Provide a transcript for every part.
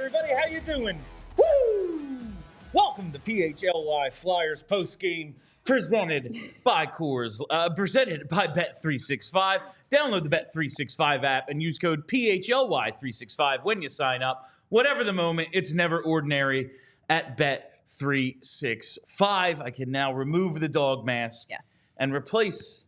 everybody. How you doing? Woo! Welcome to PHLY Flyers postgame presented by presented by Bet365. Download the Bet365 app and use code PHLY365 when you sign up. Whatever the moment, it's never ordinary at Bet365. I can now remove the dog mask and replace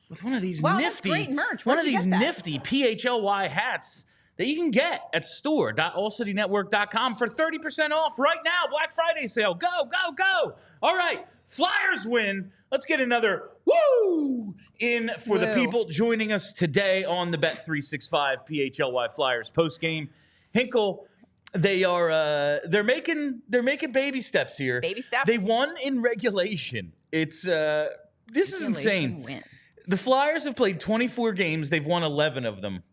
with one of these nifty, that's great merch. One of these nifty PHLY hats that you can get at store.allcitynetwork.com for 30% off right now. Black Friday sale. Go, go, go. All right. Flyers win. Let's get another woo in for the people joining us today on the Bet365 PHLY Flyers postgame. Hinkle, they're making baby steps here. Baby steps. They won in regulation. This is insane. Win. The Flyers have played 24 games. They've won 11 of them.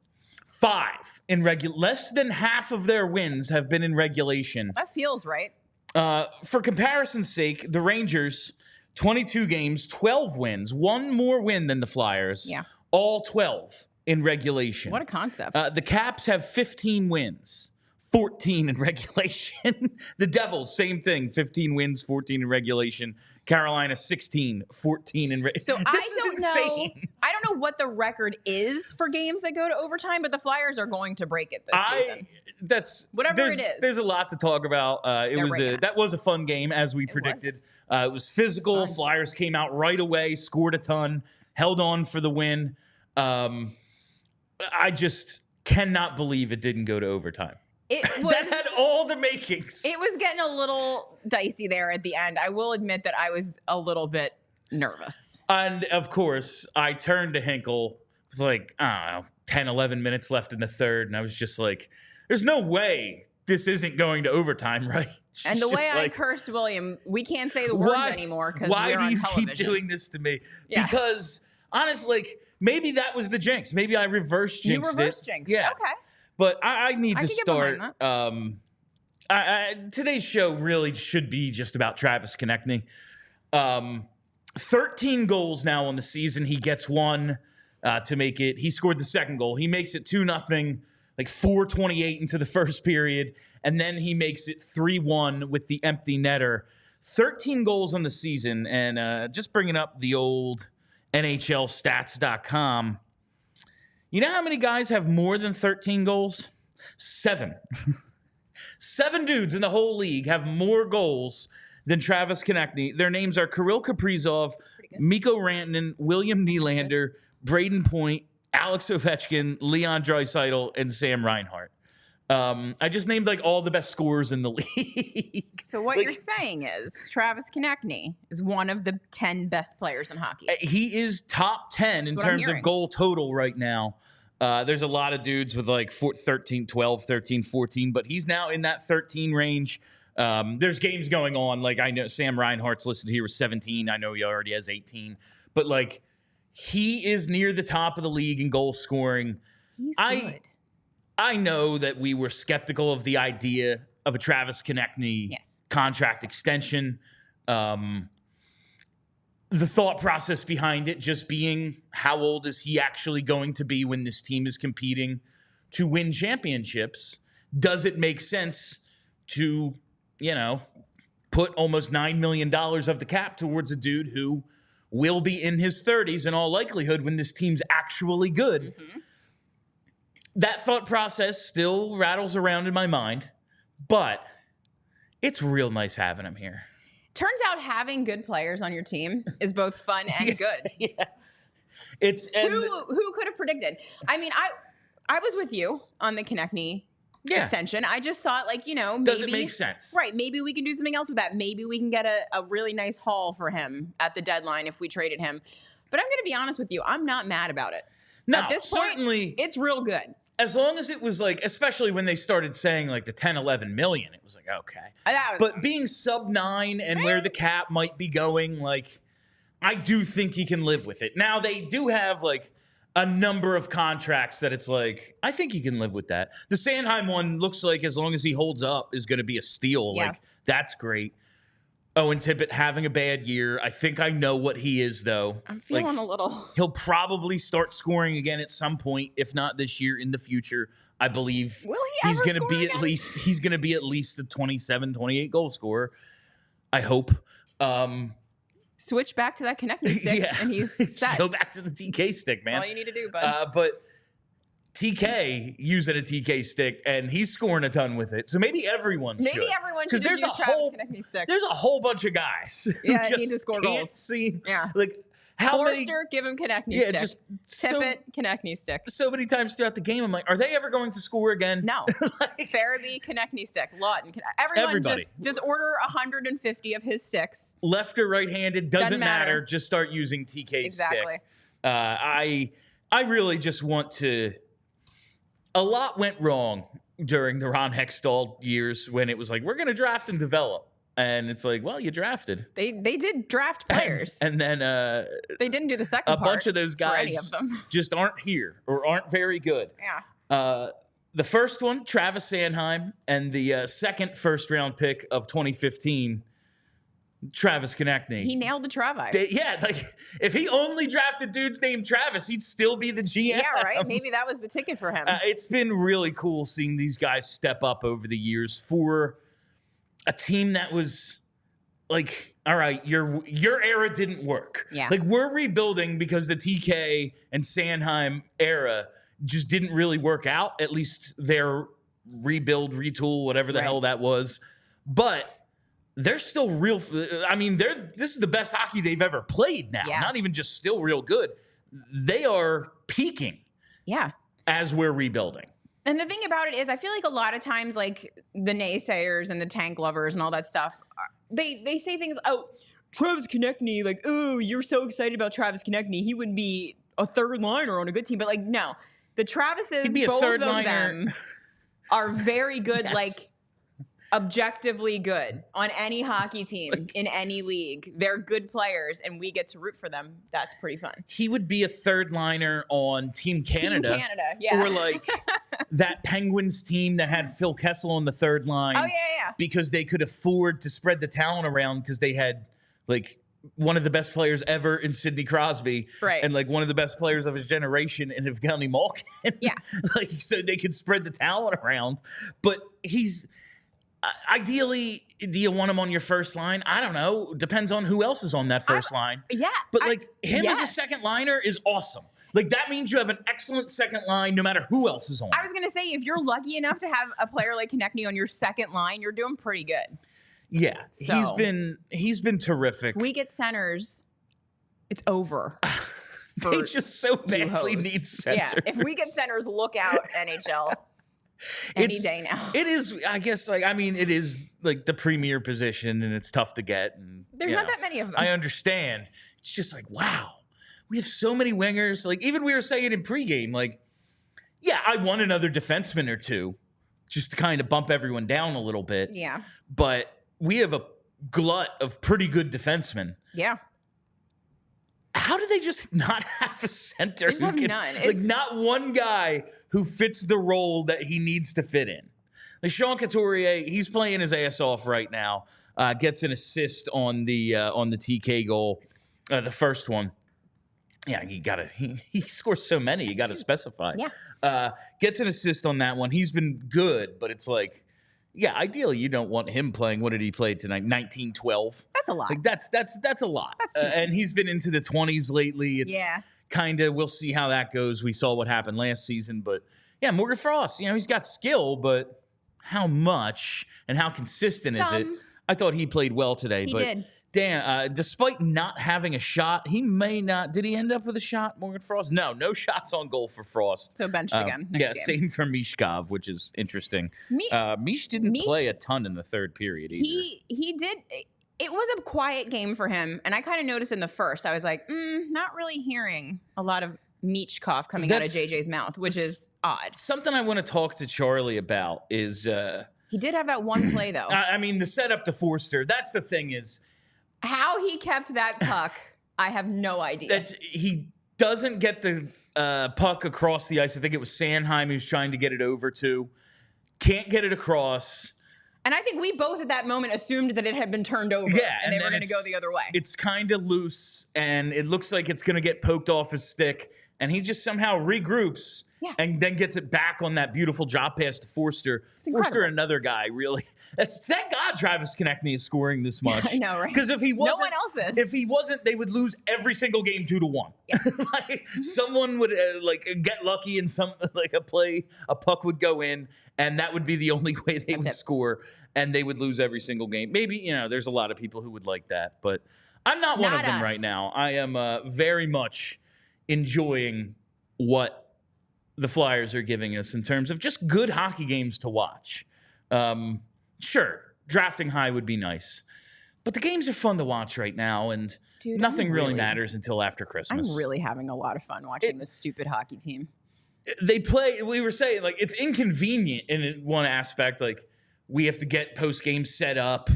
5 in less than half of their wins have been in regulation. That feels right. For comparison's sake, the Rangers, 22 games, 12 wins, one more win than the Flyers. Yeah. All 12 in regulation. What a concept. The Caps have 15 wins, 14 in regulation. The Devils, same thing, 15 wins, 14 in regulation. Carolina 16, 14 in So I don't know what the record is for games that go to overtime, but the Flyers are going to break it this season. Whatever it is. There's a lot to talk about. That was a fun game as we predicted. It was physical. Flyers came out right away, scored a ton, held on for the win. I just cannot believe it didn't go to overtime. That had all the makings. It was getting a little dicey there at the end. I will admit that I was a little bit nervous. And, of course, I turned to Hinkle with, like, I don't know, 10, 11 minutes left in the third, and I was just like, there's no way this isn't going to overtime, right? And the way I cursed William, we can't say the words anymore because we're on television. Why do you keep doing this to me? Yes. Because, honestly, like, maybe that was the jinx. Maybe I reverse jinxed it. You reverse jinxed. Yeah. Okay. But I need to start. Today's show really should be just about Travis Konecny. 13 goals now on the season. He gets one to make it. He scored the second goal. He makes it 2-0, like 4:28 into the first period. And then he makes it 3-1 with the empty netter. 13 goals on the season. And just bringing up the old NHLstats.com. You know how many guys have more than 13 goals? 7. 7 dudes in the whole league have more goals than Travis Konecny. Their names are Kirill Kaprizov, Mikko Rantanen, William Nylander, Braden Point, Alex Ovechkin, Leon Draisaitl, and Sam Reinhart. I just named like all the best scorers in the league. So what you're saying is Travis Konecny is one of the 10 best players in hockey. He is top 10 in terms of goal total right now. There's a lot of dudes with like 13, 12, 13, 14, but he's now in that 13 range. There's games going on. Like I know Sam Reinhart's listed here with 17. I know he already has 18. But like he is near the top of the league in goal scoring. He's good. I know that we were skeptical of the idea of a Travis Konecny contract extension. The thought process behind it just being how old is he actually going to be when this team is competing to win championships? Does it make sense to, put almost $9 million of the cap towards a dude who will be in his 30s in all likelihood when this team's actually good? Mm-hmm. That thought process still rattles around in my mind, but it's real nice having him here. Turns out having good players on your team is both fun and good. Yeah. Who could have predicted? I mean, I was with you on the Konecny extension. I just thought, maybe does it make sense? Right. Maybe we can do something else with that. Maybe we can get a really nice haul for him at the deadline if we traded him. But I'm going to be honest with you. I'm not mad about it. No, at this point, certainly. It's real good. As long as it was especially when they started saying the 10, 11 million, it was okay. But being sub 9 and where the cap might be going, I do think he can live with it. Now they do have a number of contracts that it's I think he can live with that. The Sanheim one looks like as long as he holds up is going to be a steal. Yes. That's great. Owen Tippett having a bad year. I think I know what he is, though. I'm feeling a little. He'll probably start scoring again at some point, if not this year, in the future. I believe Will he he's ever going to score be again? he's going to be at least a 27, 28 goal scorer. I hope. Switch back to that Konecny stick, and he's set. Go back to the TK stick, man. All you need to do, bud. But TK using a TK stick, and he's scoring a ton with it. So maybe everyone should. Maybe everyone should just use Travis Konecny stick. There's a whole bunch of guys who that just need to score can't goals. see. Yeah. Like, how Foerster, many... give him Konecny Yeah, stick. just Tippett, Konecny stick. so many times throughout the game, I'm like, are they ever going to score again? No. Farabee, Konecny stick. Lawton. Everybody. Just order 150 of his sticks. Left or right-handed, doesn't matter. matter. Just start using TK Exactly. stick. I really just want to... A lot went wrong during the Ron Hextall years when it was like, we're going to draft and develop. And it's like, well, you drafted. They did draft players. And then they didn't do the second a part bunch of those for any guys of them. just aren't here or aren't very good. Yeah. The first one, Travis Sanheim, and the second first-round pick of 2015, Travis Konecny. He nailed the Travis. If he only drafted dudes named Travis, he'd still be the GM. Yeah, right? Maybe that was the ticket for him. It's been really cool seeing these guys step up over the years for a team that was like, all right, your era didn't work. Yeah. Like, we're rebuilding because the TK and Sanheim era just didn't really work out, at least their rebuild, retool, whatever the hell that was. But they're still real. I mean, this is the best hockey they've ever played now. Yes. Not even just still real good. They are peaking. Yeah. As we're rebuilding. And the thing about it is, I feel like a lot of times, like the naysayers and the tank lovers and all that stuff, they say things, oh, Travis Konecny, like, oh, you're so excited about Travis Konecny. He wouldn't be a third liner on a good team. But, like, no. The Travises, both of them are very good, like, objectively good on any hockey team in any league. They're good players, and we get to root for them. That's pretty fun. He would be a third liner on Team Canada. Team Canada, yeah. Or like that Penguins team that had Phil Kessel on the third line. Oh, yeah. Because they could afford to spread the talent around because they had like one of the best players ever in Sidney Crosby. Right. And like one of the best players of his generation in Evgeny Malkin. Yeah. Like, so they could spread the talent around. But he's... Ideally, do you want him on your first line? I don't know. Depends on who else is on that first line. Yeah. But like him as a second liner is awesome. Like that means you have an excellent second line no matter who else is on. I was going to say, if you're lucky enough to have a player like Konecny on your second line, you're doing pretty good. Yeah. So, he's been terrific. If we get centers, it's over. They just so badly need centers. Yeah. If we get centers, look out, NHL. Any day now. It is, I guess, like, I mean, it is like the premier position and it's tough to get. And there's not that many of them. I understand. It's just like, wow, we have so many wingers. Like, even we were saying in pregame, like, yeah, I want another defenseman or two just to kind of bump everyone down a little bit. Yeah. But we have a glut of pretty good defensemen. Yeah. How do they just not have a center? They just have none. Like, not one guy who fits the role that he needs to fit in. Like Sean Couturier, he's playing his ass off right now. Gets an assist on the TK goal, the first one. Yeah, he scores so many. You got to specify. Yeah. Gets an assist on that one. He's been good, but it's like, yeah, ideally you don't want him playing. What did he play tonight? 19-12. That's a lot. Like that's a lot. That's too and he's been into the 20s lately. It's kind of, we'll see how that goes. We saw what happened last season, but yeah, Morgan Frost, he's got skill, but how much and how consistent is it? I thought he played well today. He but did. Dan, despite not having a shot, he may not. Did he end up with a shot, Morgan Frost? No shots on goal for Frost. So benched again. Next game. Same for Michkov, which is interesting. Mish didn't play a ton in the third period either. He did. It was a quiet game for him, and I kind of noticed in the first, I was like, not really hearing a lot of Michkov coming out of JJ's mouth, which is odd. Something I want to talk to Charlie about is... he did have that one play, though. I mean, the setup to Foerster, that's the thing is... How he kept that puck, I have no idea. He doesn't get the puck across the ice. I think it was Sanheim who's trying to get it over to. Can't get it across. And I think we both at that moment assumed that it had been turned over. Yeah, and they were going to go the other way. It's kind of loose, and it looks like it's going to get poked off his stick, and he just somehow regroups and then gets it back on that beautiful drop pass to Foerster. Foerster, another guy, really. Thank God Travis Konecny is scoring this much. I know, right? Because if he wasn't, no one else is. If he wasn't, they would lose every single game 2-1. Yeah. Someone would get lucky in some a puck would go in, and that would be the only way they would score, and they would lose every single game. Maybe there's a lot of people who would like that, but I'm not one of them right now. I am very much enjoying what the Flyers are giving us in terms of just good hockey games to watch. Sure, drafting high would be nice, but the games are fun to watch right now, and nothing really matters until after Christmas. I'm really having a lot of fun watching this stupid hockey team. They play, we were saying, it's inconvenient in one aspect, we have to get post-game set up.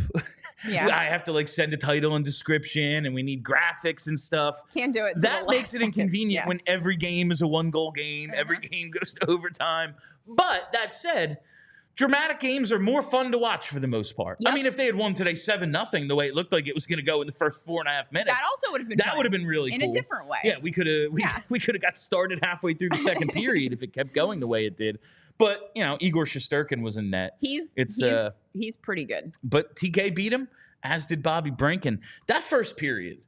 Yeah. I have to send a title and description, and we need graphics and stuff. Can't do it. That makes it inconvenient when every game is a 1-goal game. Every game goes to overtime. But that said, dramatic games are more fun to watch for the most part. Yep. I mean, if they had won today 7-0, the way it looked like it was going to go in the first 4.5 minutes, that also would have been fun. That would have been really cool. In a different way. Yeah, we could have got started halfway through the second period if it kept going the way it did. But, Igor Shesterkin was in net. He's pretty good. But TK beat him, as did Bobby Brink. And that first period,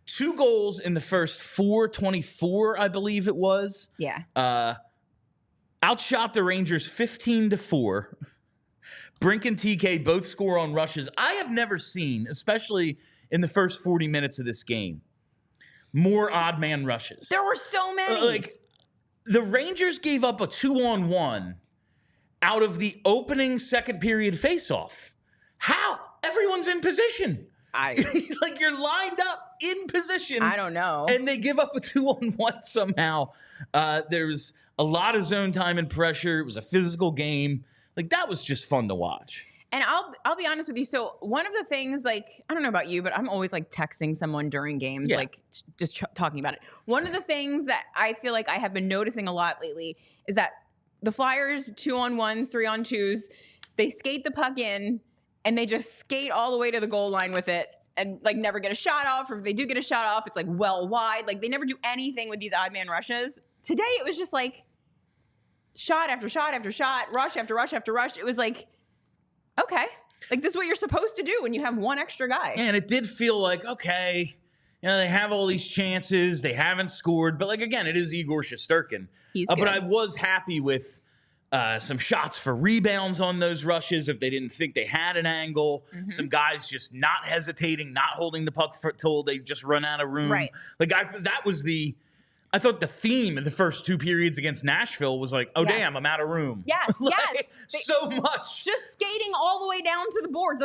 2 goals in the first 4:24, I believe it was. Yeah. Outshot the Rangers 15-4. Brink and TK both score on rushes. I have never seen, especially in the first 40 minutes of this game, more odd man rushes. There were so many. The Rangers gave up a 2-on-1 out of the opening second period faceoff. How? Everyone's in position. You're lined up in position. I don't know. And they give up a 2-on-1 somehow. There's a lot of zone time and pressure. It was a physical game. That was just fun to watch. And I'll be honest with you. So one of the things, I don't know about you, but I'm always texting someone during games, just talking about it. One of the things that I feel like I have been noticing a lot lately is that the Flyers 2-on-1s, 3-on-2s, they skate the puck in and they just skate all the way to the goal line with it and never get a shot off. Or if they do get a shot off, it's well wide. They never do anything with these odd man rushes. Today it was just shot after shot after shot, rush after rush after rush. It was okay. This is what you're supposed to do when you have one extra guy. And it did feel okay, they have all these chances. They haven't scored. But, again, it is Igor Shesterkin. He's good. But I was happy with some shots for rebounds on those rushes if they didn't think they had an angle. Mm-hmm. Some guys just not hesitating, not holding the puck till they just run out of room. Right. That was I thought the theme in the first 2 periods against Nashville was damn, I'm out of room. Yes, yes. So much. Just skating all the way down to the boards.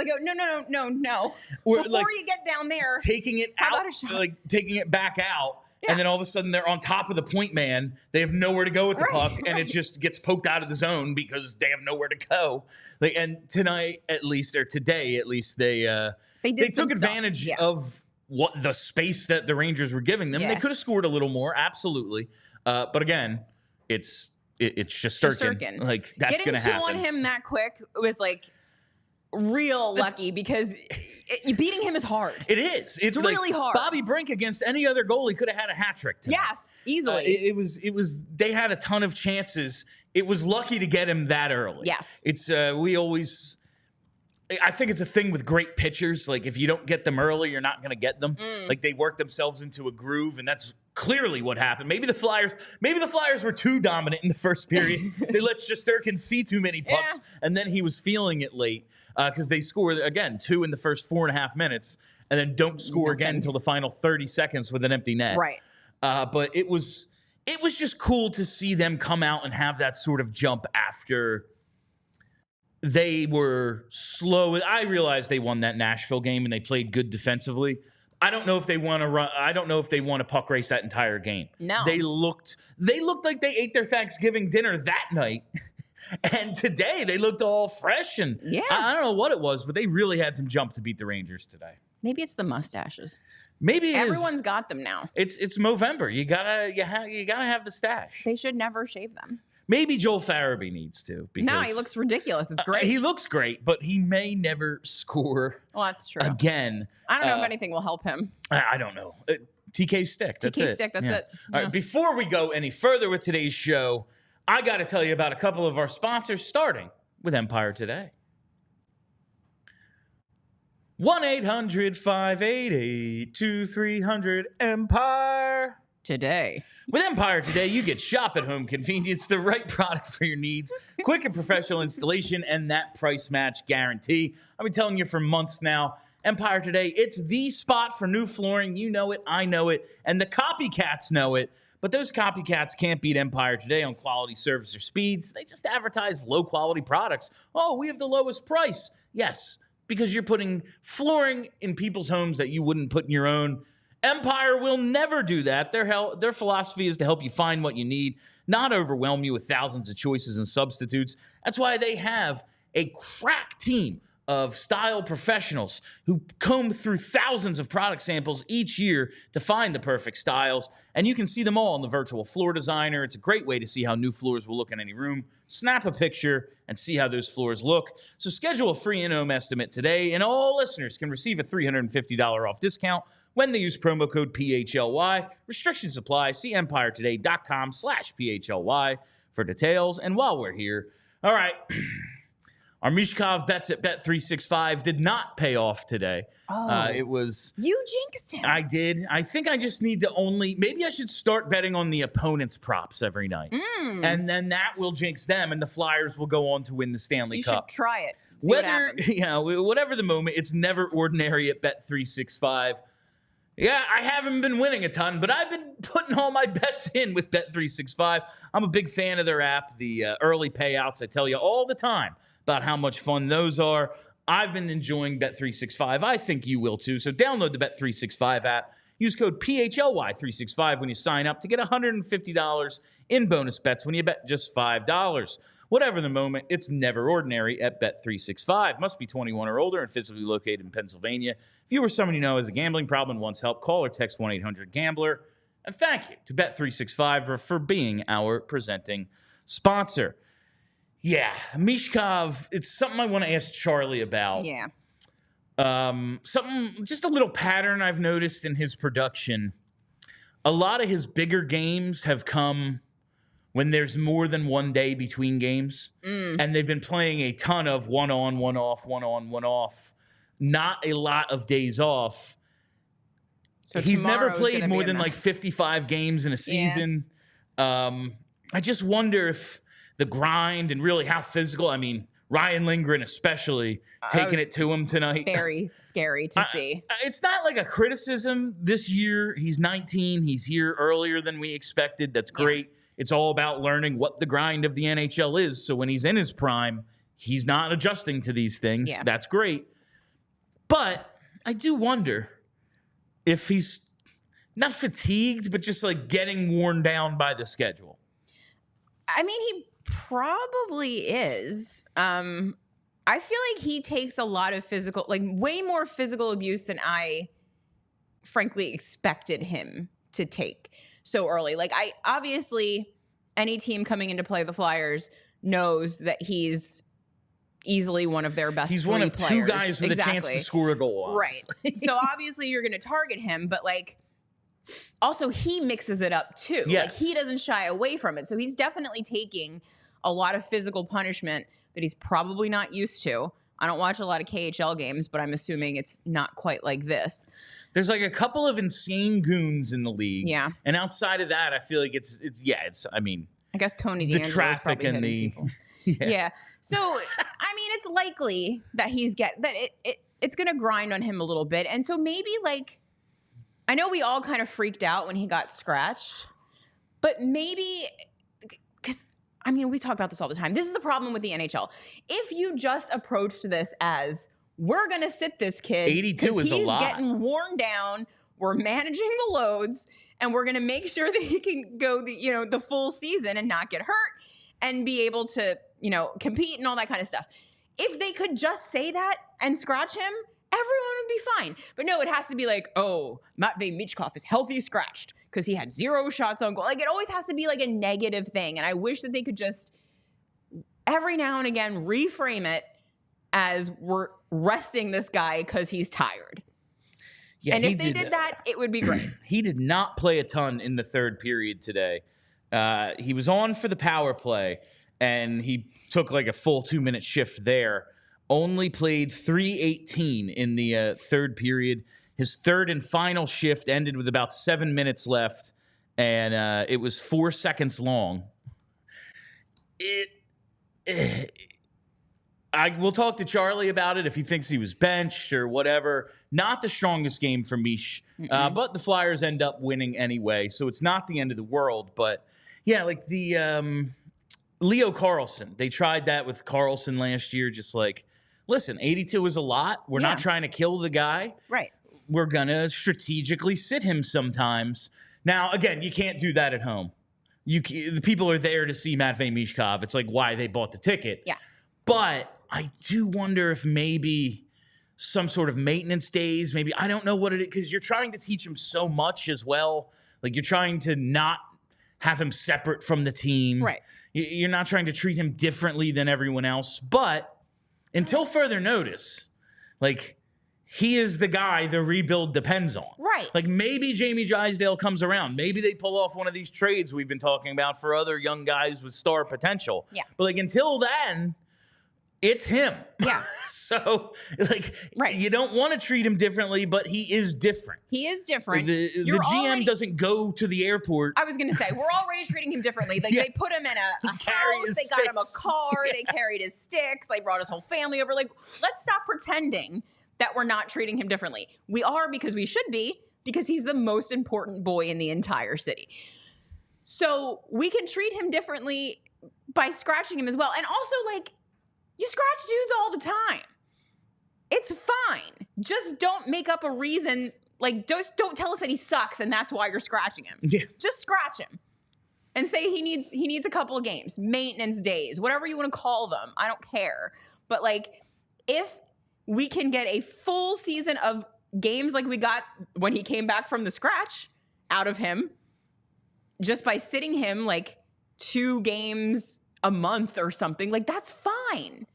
No. Before you get down there. Taking it out, taking it back out. Yeah. And then all of a sudden they're on top of the point man. They have nowhere to go with the puck, and it just gets poked out of the zone because they have nowhere to go. And today at least, they took advantage of what the space that the Rangers were giving them. They could have scored a little more, absolutely. But again, it's Shesterkin. That's going to happen. Getting 2 on him that quick was real lucky because beating him is hard. It is. It's really hard. Bobby Brink against any other goalie could have had a hat trick tonight. Yes, easily. It was. They had a ton of chances. It was lucky to get him that early. Yes. It's I think it's a thing with great pitchers. If you don't get them early, you're not going to get them. They work themselves into a groove, and that's clearly what happened. Maybe the Flyers were too dominant in the first period. They let Shesterkin see too many pucks, and then he was feeling it late because they scored, again, 2 in the first 4.5 minutes, and then don't score again until the final 30 seconds with an empty net. Right. But it was just cool to see them come out and have that sort of jump after they were slow. I realized they won that Nashville game and they played good defensively. I don't know if they want to run. I don't know if they want to puck race that entire game. No, they looked like they ate their Thanksgiving dinner that night, and today they looked all fresh. And I don't know what it was, but they really had some jump to beat the Rangers today. Maybe it's the mustaches. Maybe everyone's got them now. It's Movember. You gotta have the stash. They should never shave them. Maybe Joel Farabee needs to. No, he looks ridiculous. It's great. He looks great, but he may never score. Well, that's true. Again. I don't know if anything will help him. I don't know. TK Stick. That's it. TK Stick, that's it. All right, before we go any further with today's show, I got to tell you about a couple of our sponsors, starting with Empire Today. 1-800-588-2300 Empire. With Empire Today, you get shop at home convenience, the right product for your needs, quick and professional installation, and that price match guarantee. I've been telling you for months now, Empire Today, it's the spot for new flooring. You know it, I know it, and the copycats know it. But those copycats can't beat Empire Today on quality, service, or speeds. They just advertise low-quality products. Oh, we have the lowest price. Yes, because you're putting flooring in people's homes that you wouldn't put in your own. Empire will never do that. Their philosophy is to help you find what you need, not overwhelm you with thousands of choices and substitutes. That's why they have a crack team of style professionals who comb through thousands of product samples each year to find the perfect styles. And you can see them all in the virtual floor designer. It's a great way to see how new floors will look in any room. Snap a picture and see how those floors look. So schedule a free in-home estimate today, and all listeners can receive a $350 off discount when they use promo code PHLY. Restrictions apply. See empiretoday.com/PHLY for details. And while we're here, all right, our Michkov bets at Bet365 did not pay off today. Oh, it was... You jinxed him. I did. I think I just need to maybe I should start betting on the opponent's props every night. And then that will jinx them, and the Flyers will go on to win the Stanley Cup. You should try it. See what happens. Whatever the moment, it's never ordinary at Bet365. Yeah, I haven't been winning a ton, but I've been putting all my bets in with Bet365. I'm a big fan of their app, the early payouts. I tell you all the time about how much fun those are. I've been enjoying Bet365. I think you will too. So download the Bet365 app. Use code PHLY365 when you sign up to get $150 in bonus bets when you bet just $5. Whatever the moment, it's never ordinary at Bet365. Must be 21 or older and physically located in Pennsylvania. If you or someone you know has a gambling problem and wants help, call or text 1-800-GAMBLER. And thank you to Bet365 for being our presenting sponsor. Yeah, Michkov, it's something I want to ask Charlie about. Yeah. Just a little pattern I've noticed in his production. A lot of his bigger games have come when there's more than one day between games. And they've been playing a ton of one on, one off, one on, one off. Not a lot of days off. So he's never played more than like 55 games in a season. Yeah. I just wonder if the grind and really how physical, I mean, Ryan Lindgren especially taking it to him tonight. Very scary to see. It's not like a criticism. This year, he's 19. He's here earlier than we expected. That's great. Yeah. It's all about learning what the grind of the NHL is. So when he's in his prime, he's not adjusting to these things. Yeah. That's great. But I do wonder if he's not fatigued, but just like getting worn down by the schedule. I mean, he probably is. I feel like he takes a lot of physical, like way more physical abuse than I frankly expected him to take so early. Like obviously any team coming in to play the Flyers knows that he's easily one of their best He's one of players. Two guys with a chance to score a goal. Right. So obviously you're going to target him, but like also he mixes it up too. Yes. Like he doesn't shy away from it. So he's definitely taking a lot of physical punishment that he's probably not used to. I don't watch a lot of KHL games, but I'm assuming it's not quite like this. There's like a couple of insane goons in the league. Yeah. And outside of that, I feel like it's I mean, I guess Tony the DeAngelo traffic and the yeah. So I mean, it's likely that it's going to grind on him a little bit. And so maybe like, I know we all kind of freaked out when he got scratched, but maybe because I mean, we talk about this all the time. This is the problem with the NHL. If you just approached this as we're going to sit this kid 82 is a lot. He's getting worn down, we're managing the loads, and we're going to make sure that he can go the full season and not get hurt and be able to, compete and all that kind of stuff. If they could just say that and scratch him everyone would be fine. But no, it has to be like, oh, Matvei Michkov is healthy scratched because he had 0 shots on goal. Like, it always has to be like a negative thing. And I wish that they could just every now and again reframe it as we're resting this guy because he's tired. Yeah, and if they did that, it would be great. He did not play a ton in the third period today. He was on for the power play, and he took like a full 2-minute shift there. Only played 3:18 in the third period. His third and final shift ended with about 7 minutes left, and it was 4 seconds long. I will talk to Charlie about it if he thinks he was benched or whatever. Not the strongest game for Mish, but the Flyers end up winning anyway, so it's not the end of the world. But yeah, like the Leo Carlsson, they tried that with Carlsson last year. Just like, listen, 82 is a lot. We're not trying to kill the guy. Right. We're gonna strategically sit him sometimes. Now, again, you can't do that at home. The people are there to see Matvei Michkov. It's like why they bought the ticket. Yeah. But I do wonder if maybe some sort of maintenance days, maybe, I don't know what it is, because you're trying to teach him so much as well. Like, you're trying to not have him separate from the team. Right. You're not trying to treat him differently than everyone else. But until further notice, like, he is the guy the rebuild depends on. Right. Like, maybe Jamie Drysdale comes around. Maybe they pull off one of these trades we've been talking about for other young guys with star potential. Yeah. But, like, until then, it's him. Yeah. So, like, you don't want to treat him differently, but he is different. He is different. The GM doesn't go to the airport. I was going to say, we're already treating him differently. Like, they put him in a house. They got him a car. They carried his sticks. They brought his whole family over. Like, let's stop pretending that we're not treating him differently. We are, because we should be, because he's the most important boy in the entire city. So we can treat him differently by scratching him as well. And also, like, you scratch dudes all the time. It's fine. Just don't make up a reason. Like, don't tell us that he sucks and that's why you're scratching him. Yeah. Just scratch him and say he needs a couple of games, maintenance days, whatever you want to call them. I don't care. But, like, if we can get a full season of games like we got when he came back from the scratch out of him, just by sitting him like 2 games a month or something, like, that's fine.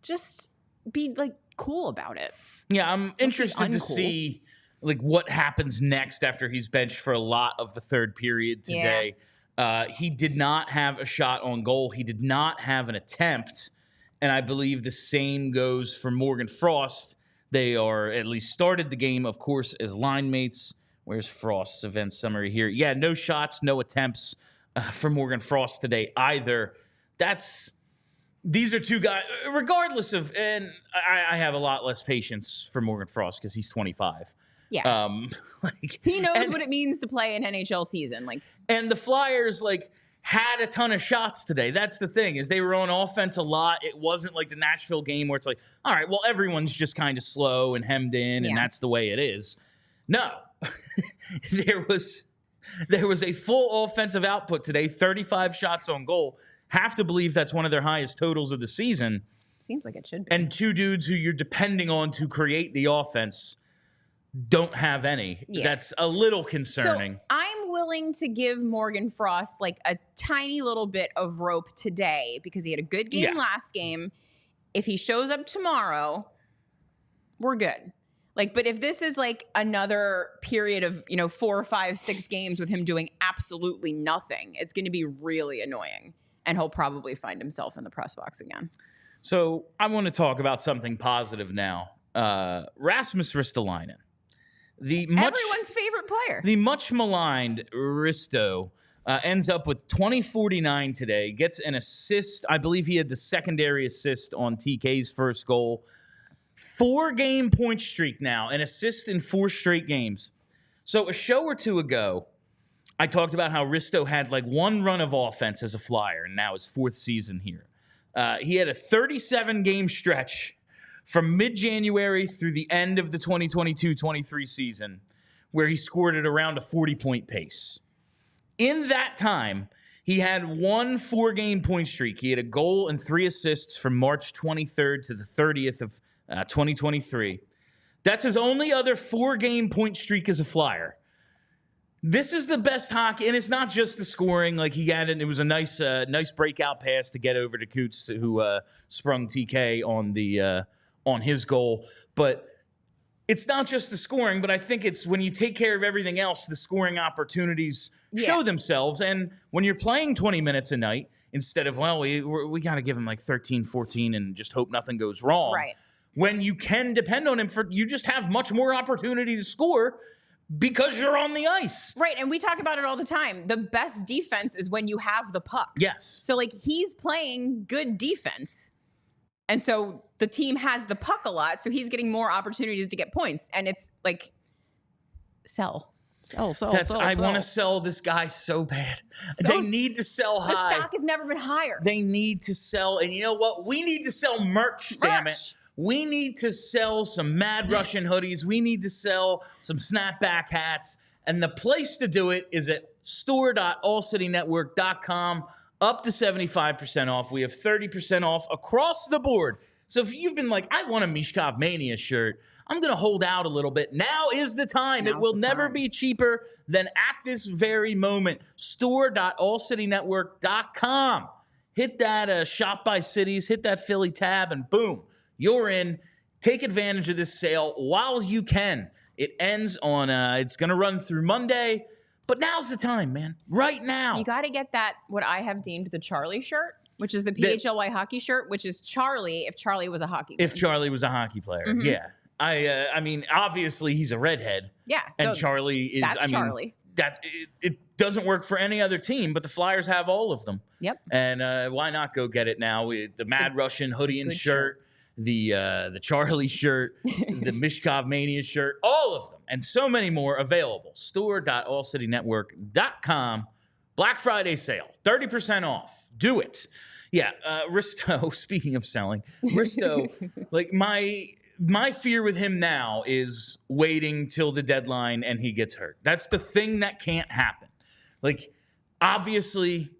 Just be, like, cool about it. Yeah, I'm interested to see, like, what happens next after he's benched for a lot of the third period today. Yeah. He did not have a shot on goal. He did not have an attempt. And I believe the same goes for Morgan Frost. They are at least started the game, of course, as line mates. Where's Frost's event summary here? Yeah, no shots, no attempts for Morgan Frost today either. These are 2 guys, regardless of, and I have a lot less patience for Morgan Frost because he's 25. Yeah. Like, he knows what it means to play an NHL season. Like, and the Flyers, like, had a ton of shots today. That's the thing, is they were on offense a lot. It wasn't like the Nashville game where it's like, all right, well, everyone's just kind of slow and hemmed in, and that's the way it is. No. There was a full offensive output today, 35 shots on goal. Have to believe that's one of their highest totals of the season. Seems like it should be. And 2 dudes who you're depending on to create the offense don't have any. Yeah. That's a little concerning. So I'm willing to give Morgan Frost like a tiny little bit of rope today because he had a good game last game. If he shows up tomorrow, we're good. Like, but if this is like another period of, 4, 5, 6 games with him doing absolutely nothing, it's going to be really annoying. And he'll probably find himself in the press box again. So I want to talk about something positive now. Rasmus Ristolainen. Everyone's favorite player. The much maligned Risto ends up with 20-49 today. Gets an assist. I believe he had the secondary assist on TK's first goal. 4-game point streak now. An assist in 4 straight games. So a show or 2 ago, I talked about how Risto had like 1 run of offense as a Flyer, and now his 4th season here. He had a 37-game stretch from mid-January through the end of the 2022-23 season where he scored at around a 40-point pace. In that time, he had 1 4-game point streak. He had a goal and 3 assists from March 23rd to the 30th of 2023. That's his only other 4-game point streak as a Flyer. This is the best hockey, and it's not just the scoring. Like he had it was a nice breakout pass to get over to Coots, who sprung TK on his goal. But it's not just the scoring, but I think it's when you take care of everything else, the scoring opportunities show themselves. And when you're playing 20 minutes a night, instead of, well, we got to give him like 13, 14 and just hope nothing goes wrong. Right. When you can depend on him you just have much more opportunity to score because you're on the ice. Right, and we talk about it all the time. The best defense is when you have the puck. Yes. So, like, he's playing good defense. And so the team has the puck a lot, so he's getting more opportunities to get points. And it's like, sell. I want to sell this guy so bad. They need to sell high. The stock has never been higher. They need to sell. And you know what? We need to sell merch, damn it. We need to sell some Mad Russian hoodies. We need to sell some snapback hats. And the place to do it is at store.allcitynetwork.com, up to 75% off. We have 30% off across the board. So if you've been like, I want a Michkov Mania shirt, I'm going to hold out a little bit. Now is the time. It will never be cheaper than at this very moment. Store.allcitynetwork.com. Hit that shop by cities, hit that Philly tab, and boom. You're in. Take advantage of this sale while you can. It ends on, it's going to run through Monday, but now's the time, man. Right now. You got to get that, what I have deemed the Charlie shirt, which is the PHLY hockey shirt, which is Charlie if Charlie was a hockey player. If Charlie was a hockey player, yeah. I mean, obviously he's a redhead. Yeah. And Charlie is, Charlie. It doesn't work for any other team, but the Flyers have all of them. Yep. And why not go get it now? The Mad Russian hoodie and shirt. The Charlie shirt, the Michkov Mania shirt, all of them, and so many more available. Store.allcitynetwork.com. Black Friday sale, 30% off. Do it. Yeah, Risto, speaking of selling, Risto, like my fear with him now is waiting till the deadline and he gets hurt. That's the thing that can't happen. Like, obviously,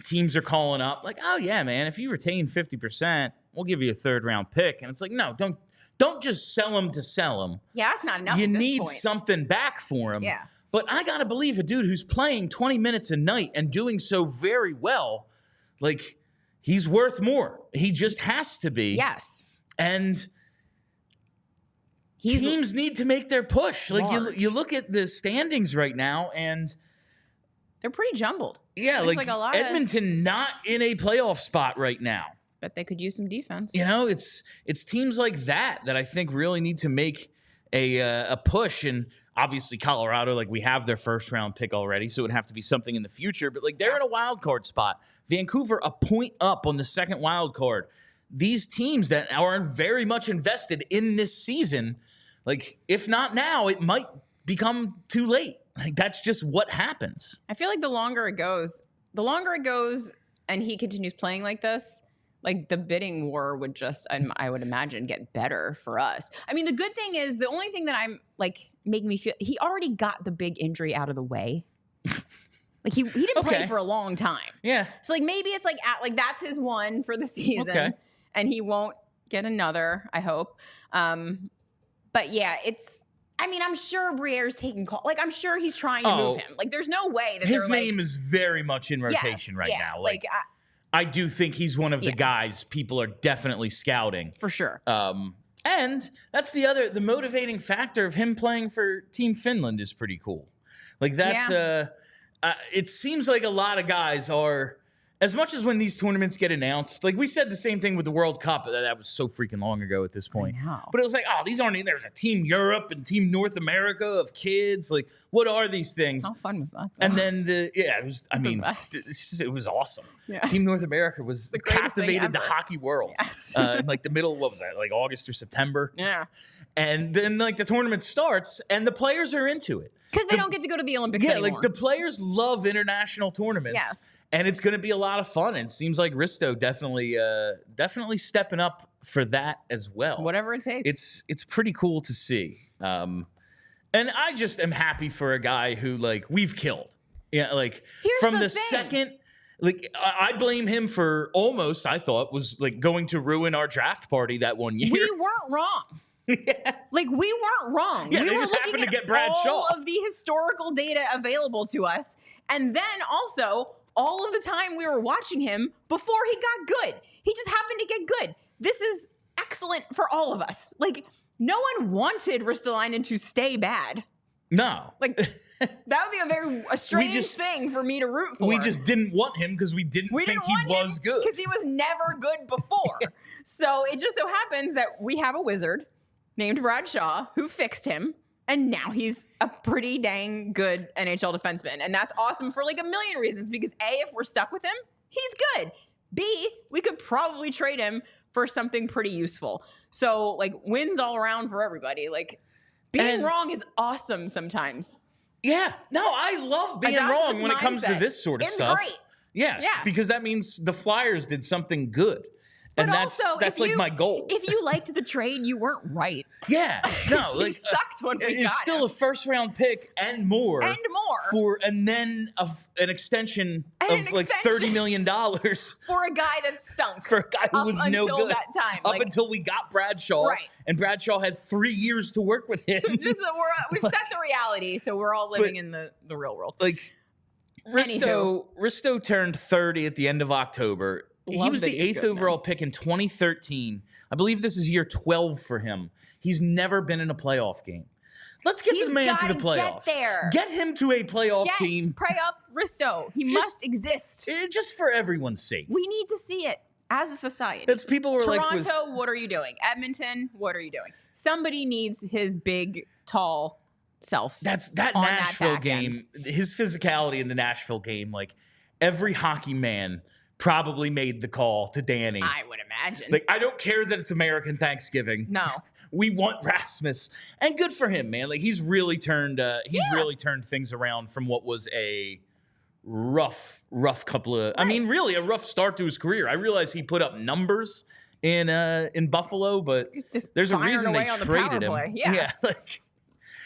teams are calling up like, oh, yeah, man, if you retain 50%, we'll give you a 3rd-round pick. And it's like, no, don't just sell him to sell him. Yeah, that's not enough. You need something back for him. Yeah. But I got to believe a dude who's playing 20 minutes a night and doing so very well, like, he's worth more. He just has to be. Yes. And teams need to make their push. Like, you look at the standings right now, and they're pretty jumbled. Yeah, like a lot Edmonton not in a playoff spot right now. But they could use some defense. You know, it's teams like that I think really need to make a push. And obviously Colorado, like we have their 1st-round pick already, so it would have to be something in the future. But like they're in a wild card spot. Vancouver a point up on the 2nd wild card. These teams that are very much invested in this season, like if not now, it might become too late. Like that's just what happens. I feel like the longer it goes, and he continues playing like this, like the bidding war would just, I would imagine, get better for us. I mean, the good thing is, the only thing that I'm like making me feel, he already got the big injury out of the way. Like he didn't play for a long time. Yeah. So like maybe it's like that's his one for the season, and he won't get another, I hope. But yeah, I mean, I'm sure Briere's taking call. Like, I'm sure he's trying to move him. Like, there's no way that his name is very much in rotation right now. Like I do think he's one of the guys people are definitely scouting. For sure. And that's the motivating factor of him playing for Team Finland is pretty cool. Like that's it seems like a lot of guys are, as much as when these tournaments get announced, like we said the same thing with the World Cup. That was so freaking long ago at this point. But it was like, oh, these aren't, there's a Team Europe and Team North America of kids. Like, what are these things? How fun was that? And then it was, I mean, it was awesome. Yeah. Team North America was captivated the hockey world. Yes. In like the middle, what was that, like August or September? Yeah. And then like the tournament starts and the players are into it. Because they don't get to go to the Olympics anymore. Like the players love international tournaments. Yes. And it's going to be a lot of fun. And it seems like Risto definitely stepping up for that as well. Whatever it takes. It's pretty cool to see. And I just am happy for a guy who like we've killed. Yeah, like from the second, like I blame him for almost, I thought, was like going to ruin our draft party that one year. We weren't wrong. Yeah. Like, we weren't wrong. Yeah, we they were just looking happened to at get Brad all Shaw. of the historical data available to us. And then also all of the time we were watching him before he got good. He just happened to get good. This is excellent for all of us. Like, no one wanted Ristolainen to stay bad. No. Like, that would be a strange thing for me to root for. We just didn't want him because we didn't think he was good. Because he was never good before. So it just so happens that we have a wizard named Brad Shaw who fixed him. And now he's a pretty dang good NHL defenseman. And that's awesome for like a million reasons. Because A, if we're stuck with him, he's good. B, we could probably trade him for something pretty useful. So like wins all around for everybody. Like being wrong is awesome sometimes. Yeah. No, I love being wrong when it comes to this sort of stuff. It's great. Yeah. Because that means the Flyers did something good. But and also, that's like my goal. If you liked the trade, you weren't right. Yeah. No, he sucked when we got him. It's still a first-round pick and more. And then an extension of like $30 million. For a guy that stunk. For a guy who was no good. Up until that time. Up until we got Bradshaw. Right. And Bradshaw had 3 years to work with him. So we've set the reality, so we're all living in the real world. Like, Risto turned 30 at the end of October. He was the 8th overall pick in 2013. I believe this is year 12 for him. He's never been in a playoff game. Let's get the man to the playoffs. Get him to a playoff team. Playoff Risto. He must exist. Just for everyone's sake. We need to see it as a society. That's people were Toronto, what are you doing? Edmonton, what are you doing? Somebody needs his big, tall self. That Nashville game, his physicality in the Nashville game, like every hockey man probably made the call to Danny. I would imagine. Like, I don't care that it's American Thanksgiving. No. We want Rasmus. And good for him, man. Like, he's really turned things around from what was a rough couple of I mean, really a rough start to his career. I realize he put up numbers in Buffalo, but there's a reason they traded him. Yeah. Like,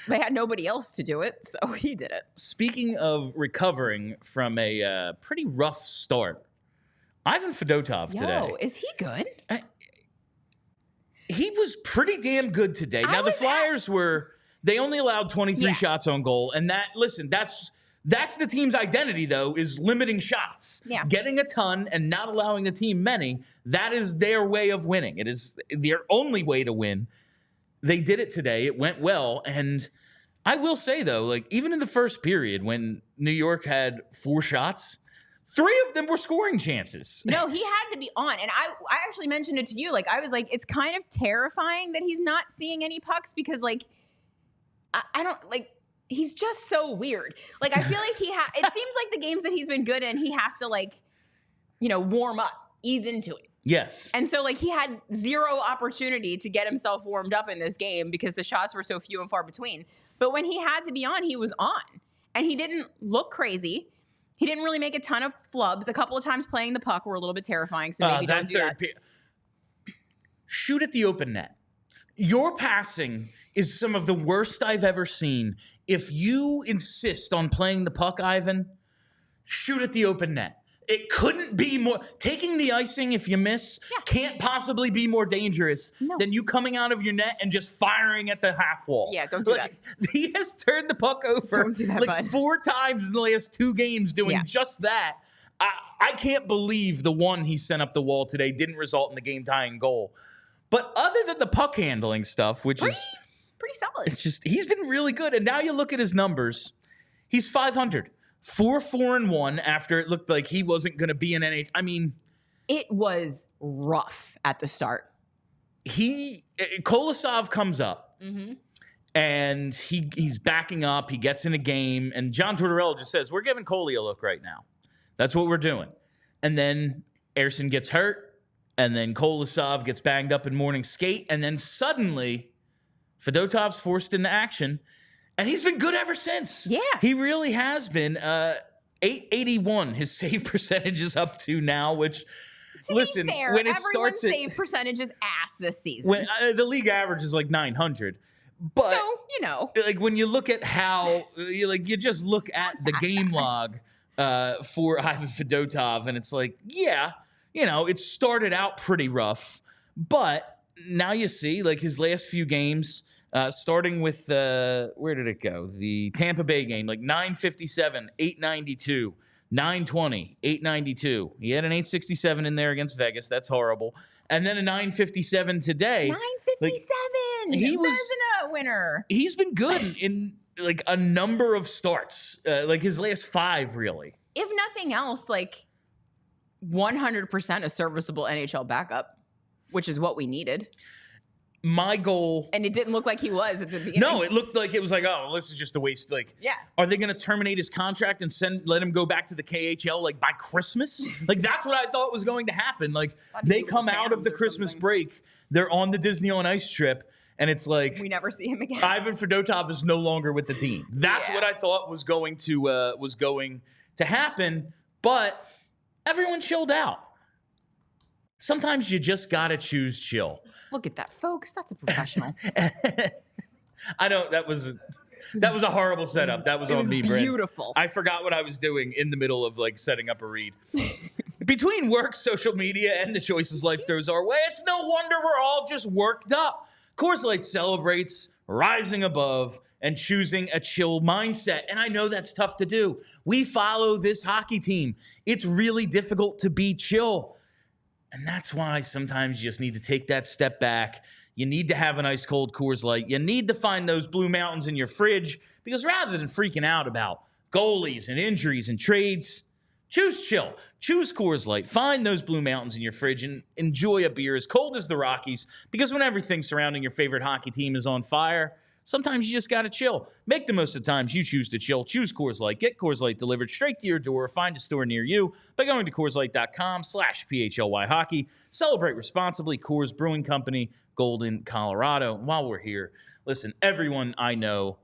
they had nobody else to do it, so he did it. Speaking of recovering from a pretty rough start, Ivan Fedotov today. Is he good? He was pretty damn good today. Now, the Flyers they only allowed 23 shots on goal. And that's the team's identity, though, is limiting shots. Yeah. Getting a ton and not allowing the team many, that is their way of winning. It is their only way to win. They did it today. It went well. And I will say, though, like, even in the first period when New York had 4 shots, 3 of them were scoring chances. No, he had to be on. And I actually mentioned it to you. Like, I was like, it's kind of terrifying that he's not seeing any pucks because, like, I don't, like, he's just so weird. Like, I feel like it seems like the games that he's been good in, he has to, like, warm up, ease into it. Yes. And so, like, he had 0 opportunity to get himself warmed up in this game because the shots were so few and far between. But when he had to be on, he was on. And he didn't look crazy. He didn't really make a ton of flubs. A couple of times playing the puck were a little bit terrifying, so maybe don't do that. Shoot at the open net. Your passing is some of the worst I've ever seen. If you insist on playing the puck, Ivan, shoot at the open net. It couldn't be more. Taking the icing if you miss can't possibly be more dangerous than you coming out of your net and just firing at the half wall. Yeah, don't do that. He has turned the puck over don't do that, 4 times in the last 2 games doing just that. I can't believe the one he sent up the wall today didn't result in the game-tying goal. But other than the puck handling stuff, which is pretty solid. It's just he's been really good. And now you look at his numbers. He's .500. 4-4-1 after it looked like he wasn't going to be in NHL. I mean, it was rough at the start. Kolosov comes up and he's backing up. He gets in a game and John Tortorella just says, "We're giving Coley a look right now. That's what we're doing." And then Ersson gets hurt and then Kolosov gets banged up in morning skate. And then suddenly Fedotov's forced into action. And he's been good ever since. Yeah. He really has been. 881, his save percentage is up to now, which, to be fair, when it starts save percentage is ass this season. When the league average is like 900. But, so, like when you look at how, you just look at the game log for Ivan Fedotov, and it's like, it started out pretty rough, but now you see, like, his last few games, starting with, where did it go? The Tampa Bay game, like 957, 892, 920, 892. He had an 867 in there against Vegas. That's horrible. And then a 957 today. 957. He was a winner. He's been good in like a number of starts, like his last 5, really. If nothing else, like 100% a serviceable NHL backup, which is what we needed. My goal, and it didn't look like he was at the beginning. No, it looked like it was like, oh, well, this is just a waste. Like, yeah, are they going to terminate his contract and let him go back to the KHL like by Christmas? Like, that's what I thought was going to happen. Like, they come out of the Christmas break, they're on the Disney on Ice trip, and it's like we never see him again. Ivan Fedotov is no longer with the team. That's what I thought was going to happen, but everyone chilled out. Sometimes you just gotta choose chill. Look at that, folks. That's a professional. I know that was a horrible setup. That was on me, Brent. Beautiful. I forgot what I was doing in the middle of like setting up a read. Between work, social media, and the choices life throws our way, it's no wonder we're all just worked up. Coors Light celebrates rising above and choosing a chill mindset. And I know that's tough to do. We follow this hockey team. It's really difficult to be chill. And that's why sometimes you just need to take that step back. You need to have an ice cold Coors Light. You need to find those Blue Mountains in your fridge, because rather than freaking out about goalies and injuries and trades, choose chill. Choose Coors Light. Find those Blue Mountains in your fridge and enjoy a beer as cold as the Rockies, because when everything surrounding your favorite hockey team is on fire, sometimes you just got to chill. Make the most of the times you choose to chill. Choose Coors Light. Get Coors Light delivered straight to your door. Find a store near you by going to CoorsLight.com/PHLY hockey. Celebrate responsibly. Coors Brewing Company, Golden, Colorado. While we're here, listen, everyone I know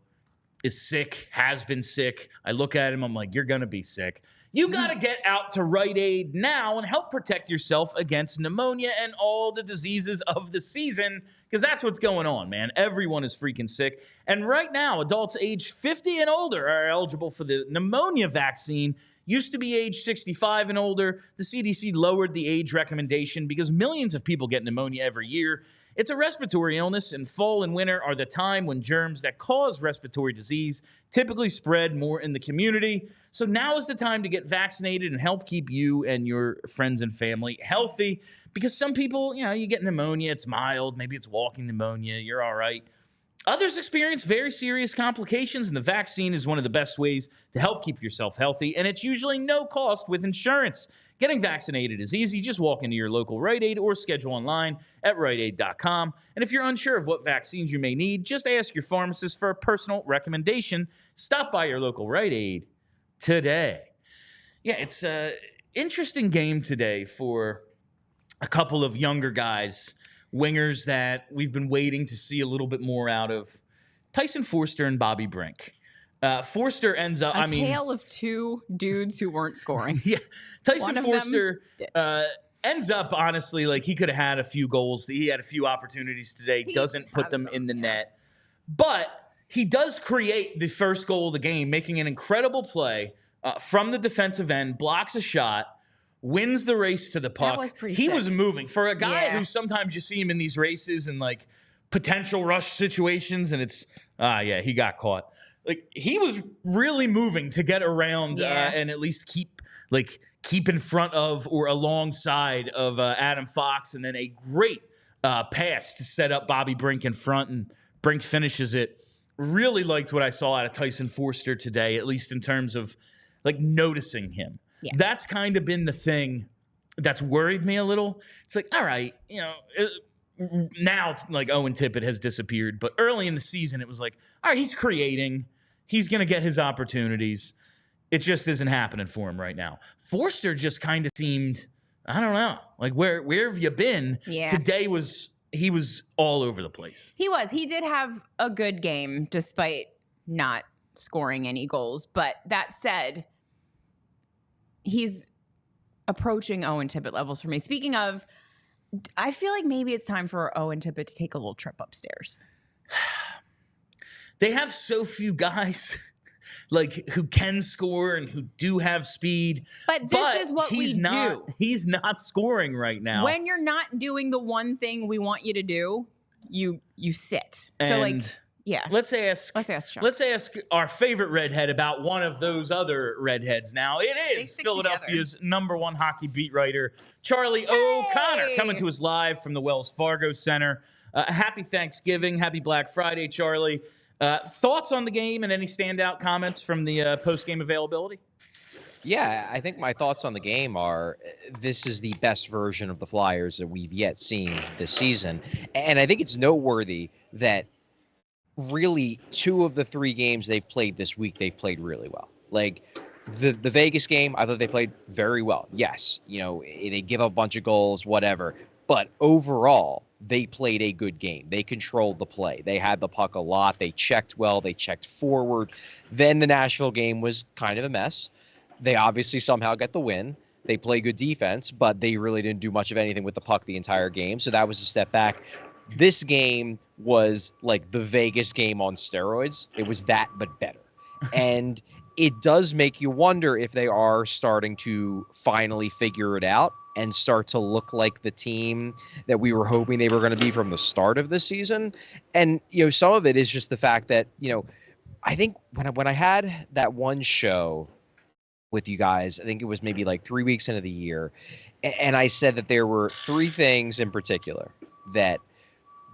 is sick, has been sick. I look at him, I'm like, you're going to be sick. You got to get out to Rite Aid now and help protect yourself against pneumonia and all the diseases of the season, because that's what's going on, man. Everyone is freaking sick. And right now, adults age 50 and older are eligible for the pneumonia vaccine. Used to be age 65 and older. The CDC lowered the age recommendation because millions of people get pneumonia every year. It's a respiratory illness, and fall and winter are the time when germs that cause respiratory disease typically spread more in the community. So now is the time to get vaccinated and help keep you and your friends and family healthy, because some people, you get pneumonia, it's mild, maybe it's walking pneumonia, you're all right. Others experience very serious complications, and the vaccine is one of the best ways to help keep yourself healthy, and it's usually no cost with insurance. Getting vaccinated is easy. Just walk into your local Rite Aid or schedule online at riteaid.com. And if you're unsure of what vaccines you may need, just ask your pharmacist for a personal recommendation. Stop by your local Rite Aid today. Yeah, it's an interesting game today for a couple of younger guys, wingers that we've been waiting to see a little bit more out of. Tyson Foerster and Bobby Brink. Foerster ends up, a tale of two dudes who weren't scoring. Yeah. Tyson Foerster ends up, honestly, like he could have had a few goals. He had a few opportunities today, doesn't put them in the net. But he does create the first goal of the game, making an incredible play from the defensive end, blocks a shot, wins the race to the puck. That was pretty He sick. was moving. For a guy who sometimes you see him in these races and like potential rush situations, and it's, he got caught. Like, he was really moving to get around and at least keep in front of or alongside of Adam Fox, and then a great pass to set up Bobby Brink in front, and Brink finishes it. Really liked what I saw out of Tyson Foerster today, at least in terms of like noticing him. Yeah. That's kind of been the thing that's worried me a little. It's like, all right, now it's like Owen Tippett has disappeared, but early in the season it was like, all right, he's creating. He's going to get his opportunities. It just isn't happening for him right now. Foerster just kind of seemed, I don't know, like where have you been? Yeah. Today he was all over the place. He was. He did have a good game despite not scoring any goals. But that said, he's approaching Owen Tippett levels for me. Speaking of, I feel like maybe it's time for Owen Tippett to take a little trip upstairs. They have so few guys like who can score and who do have speed. But this is what we do. He's not scoring right now. When you're not doing the one thing we want you to do, you sit. And so like, yeah. Let's ask our favorite redhead about one of those other redheads. Now it is Philadelphia's #1 hockey beat writer, Charlie O'Connor, coming to us live from the Wells Fargo Center. Happy Thanksgiving, happy Black Friday, Charlie. Thoughts on the game and any standout comments from the post-game availability? Yeah, I think my thoughts on the game are this is the best version of the Flyers that we've yet seen this season. And I think it's noteworthy that really 2 of the 3 games they've played this week, they've played really well. Like the Vegas game, I thought they played very well. Yes, they give up a bunch of goals, whatever. But overall, they played a good game. They controlled the play. They had the puck a lot. They checked well. They checked forward. Then the Nashville game was kind of a mess. They obviously somehow get the win. They play good defense, but they really didn't do much of anything with the puck the entire game. So that was a step back. This game was like the Vegas game on steroids. It was that, but better. And it does make you wonder if they are starting to finally figure it out and start to look like the team that we were hoping they were going to be from the start of the season. And, some of it is just the fact that, I think when I had that one show with you guys, I think it was maybe like 3 weeks into the year, and I said that there were 3 things in particular that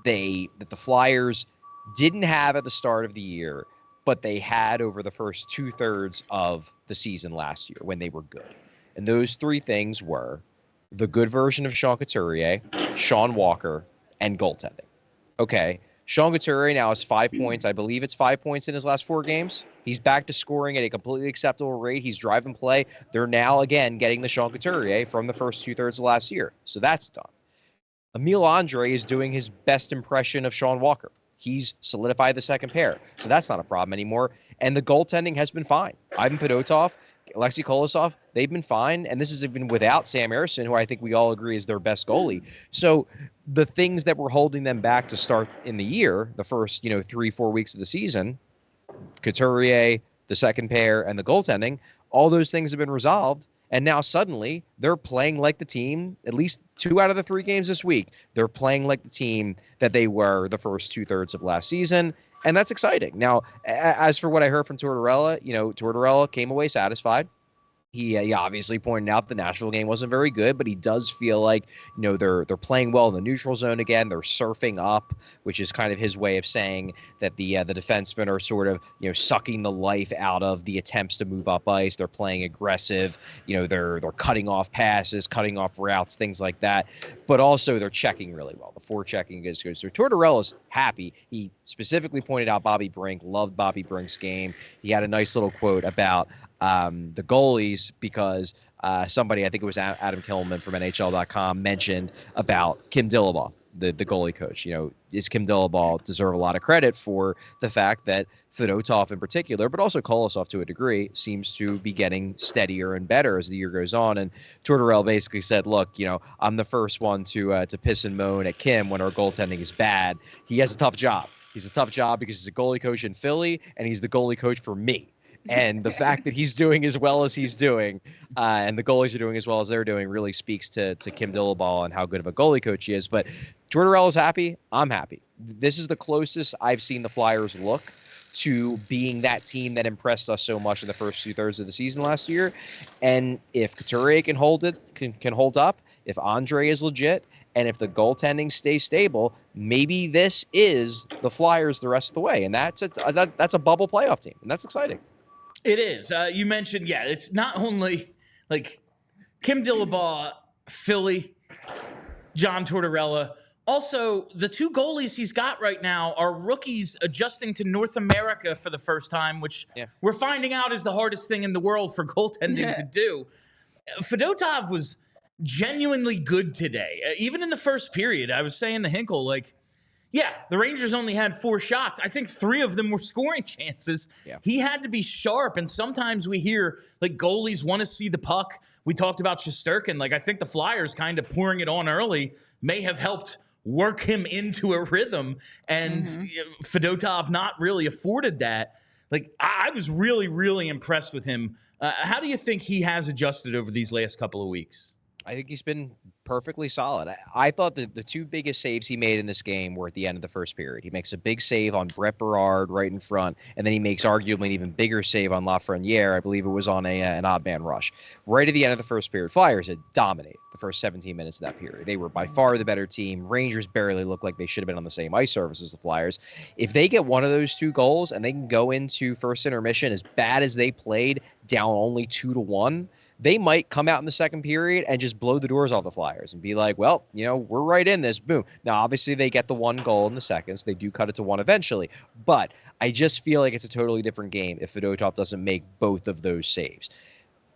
the Flyers didn't have at the start of the year, but they had over the first 2/3 of the season last year when they were good. And those 3 things were the good version of Sean Couturier, Sean Walker, and goaltending. Okay, Sean Couturier now has 5 points. I believe it's 5 points in his last 4 games. He's back to scoring at a completely acceptable rate. He's driving play. They're now, again, getting the Sean Couturier from the first 2/3 of last year. So that's done. Emil Andre is doing his best impression of Sean Walker. He's solidified the second pair. So that's not a problem anymore. And the goaltending has been fine. Ivan Fedotov, Alexei Kolosov, they've been fine. And this is even without Sam Ersson, who I think we all agree is their best goalie. So the things that were holding them back to start in the year, the first 3-4 weeks of the season, Couturier, the second pair, and the goaltending, all those things have been resolved. And now suddenly they're playing like the team, at least 2 out of the 3 games this week. They're playing like the team that they were the first 2/3 of last season. And that's exciting. Now, as for what I heard from Tortorella, Tortorella came away satisfied. He obviously pointed out the Nashville game wasn't very good, but he does feel like, they're playing well in the neutral zone again. They're surfing up, which is kind of his way of saying that the defensemen are sort of, sucking the life out of the attempts to move up ice. They're playing aggressive. They're cutting off passes, cutting off routes, things like that. But also they're checking really well. The forechecking is good. So Tortorella's happy. He specifically pointed out Bobby Brink, loved Bobby Brink's game. He had a nice little quote about the goalies because somebody, I think it was Adam Killman from NHL.com, mentioned about Kim Dillabaugh, the goalie coach. Is Kim Dillabaugh deserve a lot of credit for the fact that Fedotov in particular, but also Kolosov to a degree, seems to be getting steadier and better as the year goes on. And Tortorella basically said, look, I'm the first one to piss and moan at Kim when our goaltending is bad. He has a tough job. He's a tough job because he's a goalie coach in Philly, and he's the goalie coach for me. And the fact that he's doing as well as he's doing and the goalies are doing as well as they're doing really speaks to Kim Dillabaugh and how good of a goalie coach he is. But Tortorella's happy. I'm happy. This is the closest I've seen the Flyers look to being that team that impressed us so much in the first 2/3 of the season last year. And if Couturier can hold up, if Andre is legit, and if the goaltending stays stable, maybe this is the Flyers the rest of the way. And that's a bubble playoff team, and that's exciting. It is. You mentioned, it's not only like Kim Dillabaugh, Philly, John Tortorella. Also, the 2 goalies he's got right now are rookies adjusting to North America for the first time, which we're finding out is the hardest thing in the world for goaltending to do. Fedotov was genuinely good today. Even in the first period, I was saying to Hinkle, the Rangers only had 4 shots. I think 3 of them were scoring chances. Yeah. He had to be sharp, and sometimes we hear goalies want to see the puck. We talked about Shesterkin. I think the Flyers kind of pouring it on early may have helped work him into a rhythm, and Fedotov not really afforded that. Like, I was really, really impressed with him. How do you think he has adjusted over these last couple of weeks? I think he's been perfectly solid. I thought that the two biggest saves he made in this game were at the end of the first period. He makes a big save on Brett Berard right in front, and then he makes arguably an even bigger save on Lafreniere. I believe it was on an odd man rush. Right at the end of the first period, Flyers had dominated the first 17 minutes of that period. They were by far the better team. Rangers barely looked like they should have been on the same ice surface as the Flyers. If they get one of those two goals and they can go into first intermission as bad as they played, down only 2-1, they might come out in the second period and just blow the doors off the Flyers and be like, well, we're right in this. Boom. Now, obviously, they get the one goal in the second, so they do cut it to one eventually. But I just feel like it's a totally different game if Fedotov doesn't make both of those saves.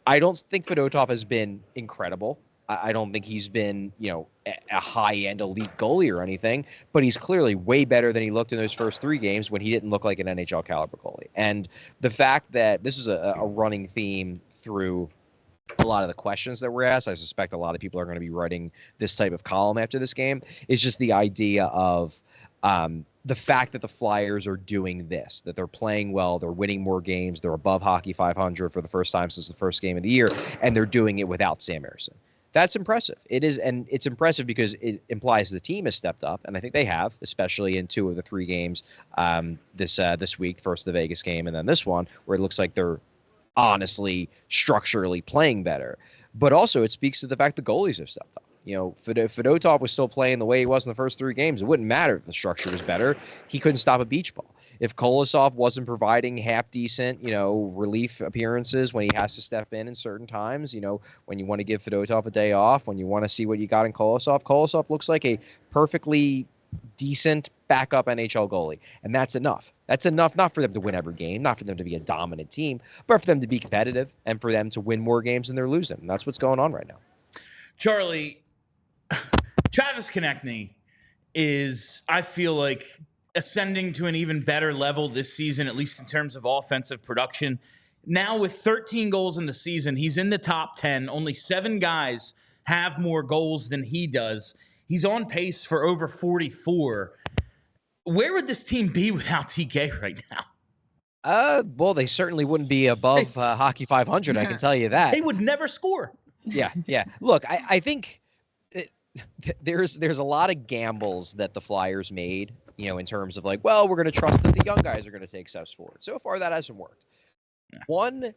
I don't think Fedotov has been incredible. I don't think he's been, a high-end elite goalie or anything, but he's clearly way better than he looked in those first three games when he didn't look like an NHL caliber goalie. And the fact that this is a running theme through a lot of the questions that were asked, I suspect a lot of people are going to be writing this type of column after this game, is just the idea of the fact that the Flyers are doing this, that they're playing well, they're winning more games, they're above Hockey 500 for the first time since the first game of the year, and they're doing it without Sam Ersson. That's impressive. It is, and it's impressive because it implies the team has stepped up, and I think they have, especially in 2 of the 3 games this week, first the Vegas game and then this one, where it looks like they're honestly structurally playing better. But also it speaks to the fact the goalies have stepped up. Fedotov was still playing the way he was in the first 3 games. It wouldn't matter if the structure was better. He couldn't stop a beach ball. If Kolosov wasn't providing half decent, relief appearances when he has to step in certain times, when you want to give Fedotov a day off, when you want to see what you got in Kolosov looks like a perfectly decent backup NHL goalie. And that's enough. That's enough not for them to win every game, not for them to be a dominant team, but for them to be competitive and for them to win more games than they're losing. And that's what's going on right now. Charlie, Travis Konecny is, I feel like, ascending to an even better level this season, at least in terms of offensive production. Now with 13 goals in the season, he's in the top 10. Only 7 guys have more goals than he does. He's on pace for over 44. Where would this team be without TK right now? Well, they certainly wouldn't be above Hockey 500, I can tell you that. They would never score. Yeah. Look, I think there's a lot of gambles that the Flyers made, in terms of like, well, we're going to trust that the young guys are going to take steps forward. So far, that hasn't worked. Yeah. One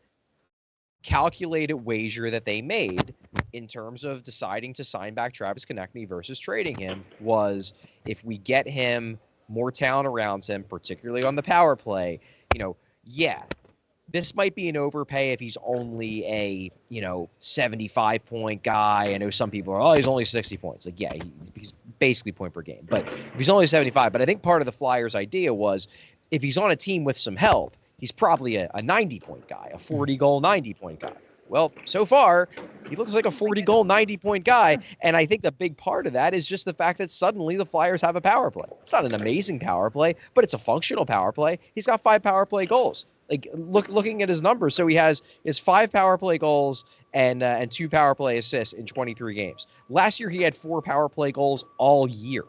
calculated wager that they made in terms of deciding to sign back Travis Konecny versus trading him was, if we get him more talent around him, particularly on the power play, this might be an overpay if he's only a, 75-point guy. I know some people are, he's only 60 points. Like, yeah, he's basically point per game. But if he's only 75, but I think part of the Flyers' idea was, if he's on a team with some help, he's probably a 90-point guy, a 40-goal, 90-point guy. Well, so far, he looks like a 40-goal, 90-point guy, and I think the big part of that is just the fact that suddenly the Flyers have a power play. It's not an amazing power play, but it's a functional power play. He's got 5 power play goals. Like, looking at his numbers, so he has 5 power play goals and 2 power play assists in 23 games. Last year, he had 4 power play goals all year.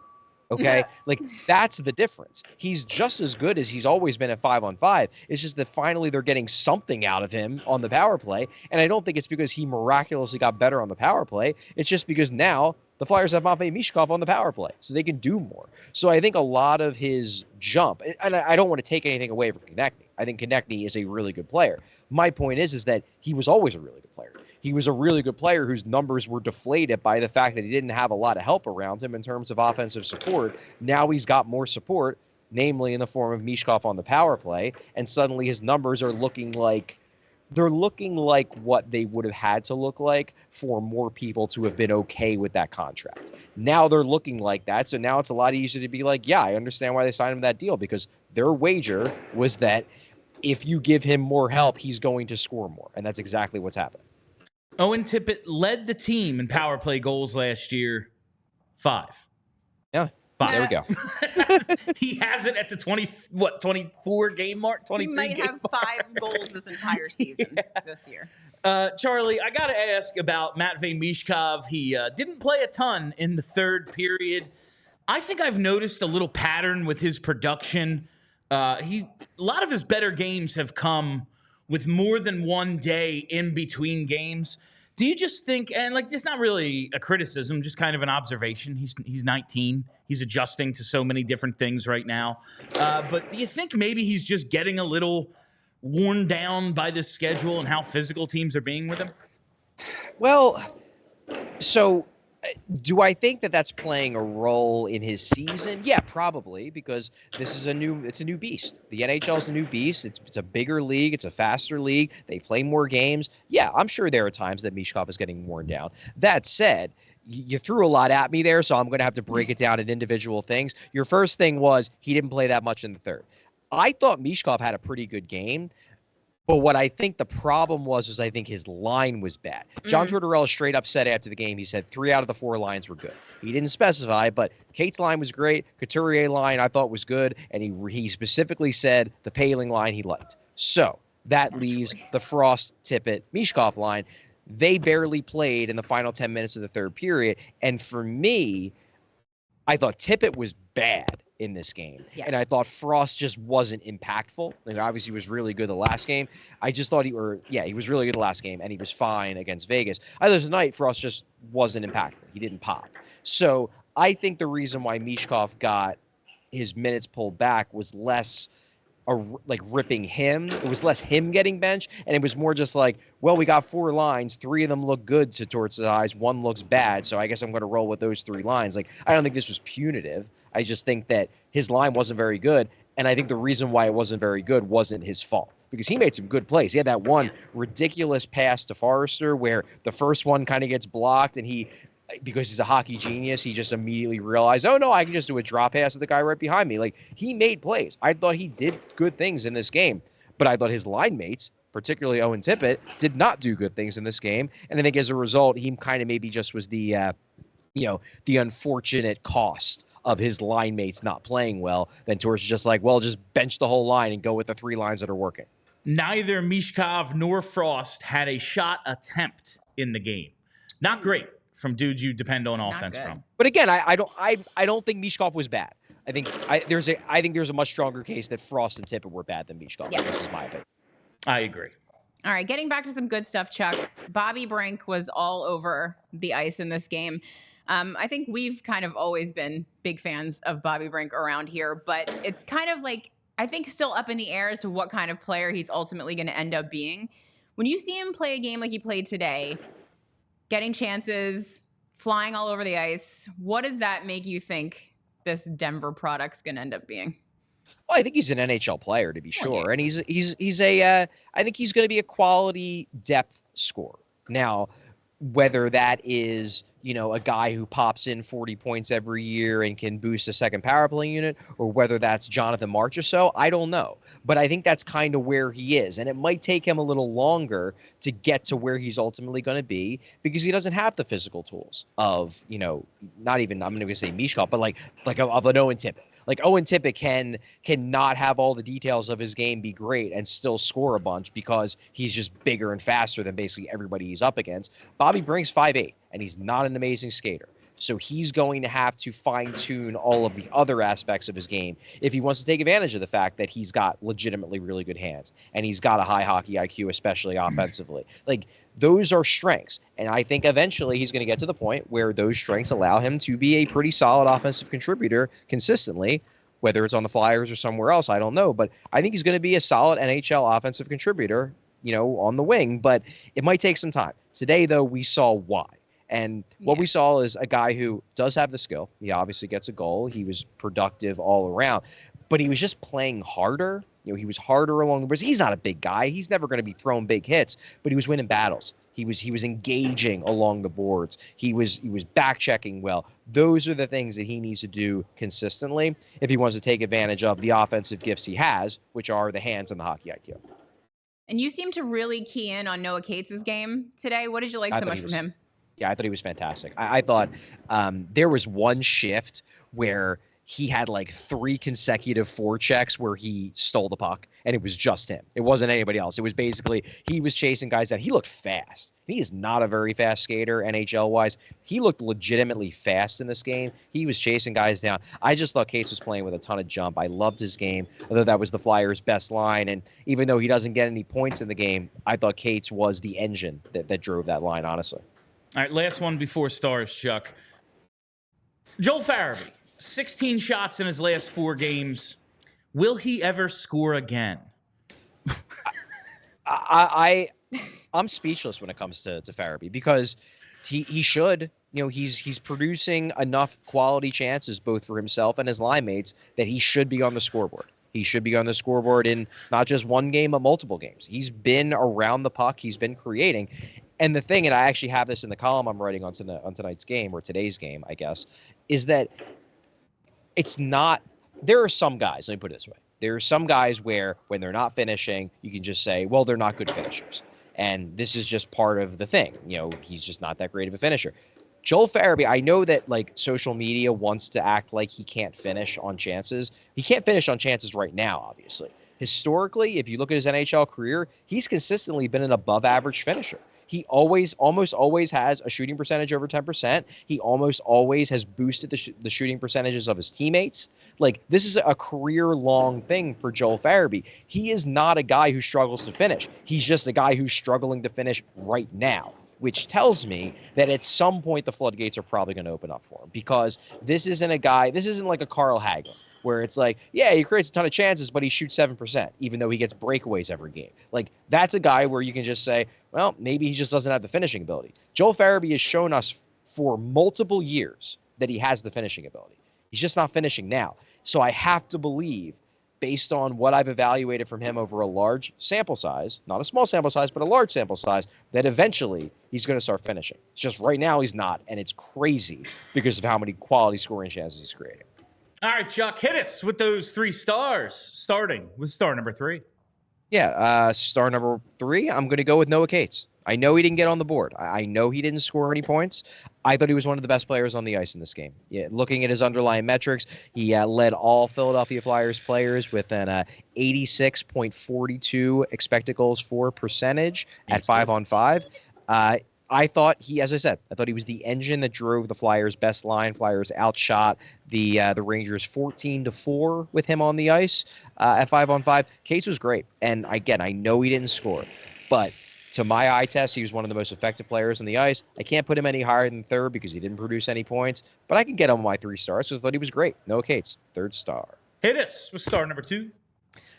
Okay, like, that's the difference. He's just as good as he's always been at 5-on-5. It's just that finally they're getting something out of him on the power play. And I don't think it's because he miraculously got better on the power play. It's just because now the Flyers have Matvei Michkov on the power play, so they can do more. So I think a lot of his jump, and I don't want to take anything away from Konecny. I think Konecny is a really good player. My point is that he was always a really good player. He was a really good player whose numbers were deflated by the fact that he didn't have a lot of help around him in terms of offensive support. Now he's got more support, namely in the form of Michkov on the power play, and suddenly his numbers are looking like what they would have had to look like for more people to have been okay with that contract. Now they're looking like that, so now it's a lot easier to be like, yeah, I understand why they signed him that deal, because their wager was that if you give him more help, he's going to score more, and that's exactly what's happening. Owen Tippett led the team in power play goals last year, 5. Yeah. 5. There we go. He has it at the 24 game mark, 23 He might game have mark. 5 goals this entire season this year. Charlie, I got to ask about Matvei Michkov. He didn't play a ton in the third period. I think I've noticed a little pattern with his production. A lot of his better games have come with more than one day in between games. Do you just think, and like, it's not really a criticism, just kind of an observation. He's 19. He's adjusting to so many different things right now. But do you think maybe he's just getting a little worn down by this schedule and how physical teams are being with him? Well, so do I think that that's playing a role in his season? Yeah, probably, because it's a new beast. The NHL is a new beast. It's a bigger league. It's a faster league. They play more games. Yeah, I'm sure there are times that Michkov is getting worn down. That said, you threw a lot at me there, so I'm going to have to break it down in individual things. Your first thing was he didn't play that much in the third. I thought Michkov had a pretty good game. But what I think the problem was I think his line was bad. John Tortorella straight up said after the game, he said 3 out of the 4 lines were good. He didn't specify, but Kate's line was great. Couturier line I thought was good. And he specifically said the Poehling line he liked. So that leaves the Frost, Tippett, Michkov line. They barely played in the final 10 minutes of the third period. And for me, I thought Tippett was bad in this game. Yes. And I thought Frost just wasn't impactful. Like, obviously he was really good the last game. I just thought he was really good the last game, and he was fine against Vegas. Other tonight, Frost just wasn't impactful. He didn't pop. So I think the reason why Michkov got his minutes pulled back was less ripping him. It was less him getting benched, and it was more just like, well, we got 4 lines. 3 of them look good to Torts' eyes. 1 looks bad, so I guess I'm going to roll with those 3 lines. Like, I don't think this was punitive. I just think that his line wasn't very good, and I think the reason why it wasn't very good wasn't his fault, because he made some good plays. He had that one ridiculous pass to Foerster where the first one kind of gets blocked, and because he's a hockey genius, he just immediately realized, oh, no, I can just do a drop pass to the guy right behind me. Like, he made plays. I thought he did good things in this game, but I thought his line mates, particularly Owen Tippett, did not do good things in this game, and I think as a result, he kind of maybe just was the unfortunate cost of his line mates not playing well. Then Torts just like, well, just bench the whole line and go with the 3 lines that are working. Neither Michkov nor Frost had a shot attempt in the game. Not great from dudes you depend on offense from. But again, I don't think Michkov was bad. I think there's a much stronger case that Frost and Tippett were bad than Michkov. Yes. This is my opinion. I agree. All right, getting back to some good stuff, Chuck. Bobby Brink was all over the ice in this game. I think we've kind of always been big fans of Bobby Brink around here, but it's kind of like, I think, still up in the air as to what kind of player he's ultimately going to end up being. When you see him play a game like he played today, getting chances, flying all over the ice, what does that make you think this Denver product's going to end up being? Well, I think he's an NHL player, to be sure. And I think he's going to be a quality depth scorer. Now, whether that is, a guy who pops in 40 points every year and can boost a second power play unit, or whether that's Jonathan March or so, I don't know. But I think that's kind of where he is. And it might take him a little longer to get to where he's ultimately going to be, because he doesn't have the physical tools of, not even, I'm going to say Michkov, but like of an Owen Tippett. Like, Owen Tippett cannot have all the details of his game be great and still score a bunch because he's just bigger and faster than basically everybody he's up against. Bobby Brink's 5'8", and he's not an amazing skater. So he's going to have to fine-tune all of the other aspects of his game if he wants to take advantage of the fact that he's got legitimately really good hands and he's got a high hockey IQ, especially offensively. Like, those are strengths. And I think eventually he's going to get to the point where those strengths allow him to be a pretty solid offensive contributor consistently, whether it's on the Flyers or somewhere else, I don't know. But I think he's going to be a solid NHL offensive contributor, on the wing, but it might take some time. Today, though, we saw why. And what we saw is a guy who does have the skill. He obviously gets a goal. He was productive all around, but he was just playing harder. He was harder along the boards. He's not a big guy. He's never going to be throwing big hits, but he was winning battles. He was engaging along the boards. He was back checking well. Those are the things that he needs to do consistently if he wants to take advantage of the offensive gifts he has, which are the hands and the hockey IQ. And you seem to really key in on Noah Cates' game today. What did you like so much from him? Yeah, I thought he was fantastic. I thought there was one shift where he had like 3 consecutive forechecks where he stole the puck, and it was just him. It wasn't anybody else. It was basically he was chasing guys that he looked fast. He is not a very fast skater, NHL-wise. He looked legitimately fast in this game. He was chasing guys down. I just thought Cates was playing with a ton of jump. I loved his game. I thought that was the Flyers' best line, and even though he doesn't get any points in the game, I thought Cates was the engine that drove that line, honestly. All right, last one before stars, Chuck. Joel Farabee. 16 shots in his last 4 games. Will he ever score again? I'm speechless when it comes to Farabee because he should. You know, he's producing enough quality chances both for himself and his line mates that he should be on the scoreboard. He should be on the scoreboard in not just one game, but multiple games. He's been around the puck. He's been creating. And the thing, and I actually have this in the column I'm writing on tonight's game, or today's game, I guess, is that it's not – there are some guys, let me put it this way. There are some guys where when they're not finishing, you can just say, well, they're not good finishers. And this is just part of the thing. You know, he's just not that great of a finisher. Joel Farabee, I know that like social media wants to act like he can't finish on chances. He can't finish on chances right now, obviously. Historically, if you look at his NHL career, he's consistently been an above average finisher. He almost always has a shooting percentage over 10%. He almost always has boosted the shooting percentages of his teammates. Like, this is a career-long thing for Joel Farabee. He is not a guy who struggles to finish. He's just a guy who's struggling to finish right now, which tells me that at some point the floodgates are probably going to open up for him, because this isn't like a Carl Hagelin, where it's like, yeah, he creates a ton of chances, but he shoots 7%, even though he gets breakaways every game. Like, that's a guy where you can just say, well, maybe he just doesn't have the finishing ability. Joel Farabee has shown us for multiple years that he has the finishing ability. He's just not finishing now. So I have to believe, based on what I've evaluated from him over a large sample size, not a small sample size, but a large sample size, that eventually he's going to start finishing. It's just right now he's not, and it's crazy because of how many quality scoring chances he's creating. All right, Chuck, hit us with those 3 stars, starting with star number 3. Yeah, star number 3, I'm going to go with Noah Cates. I know he didn't get on the board. I know he didn't score any points. I thought he was one of the best players on the ice in this game. Yeah, looking at his underlying metrics, he led all Philadelphia Flyers players with an 86.42 expected goals for percentage at 5-on-5. I thought he was the engine that drove the Flyers' best line. Flyers outshot the Rangers 14-4 with him on the ice at 5-on-5. Cates was great, and again, I know he didn't score, but to my eye test, he was one of the most effective players on the ice. I can't put him any higher than 3rd because he didn't produce any points, but I can get him my 3 stars because I thought he was great. Noah Cates, 3rd star. Hit us with star number 2.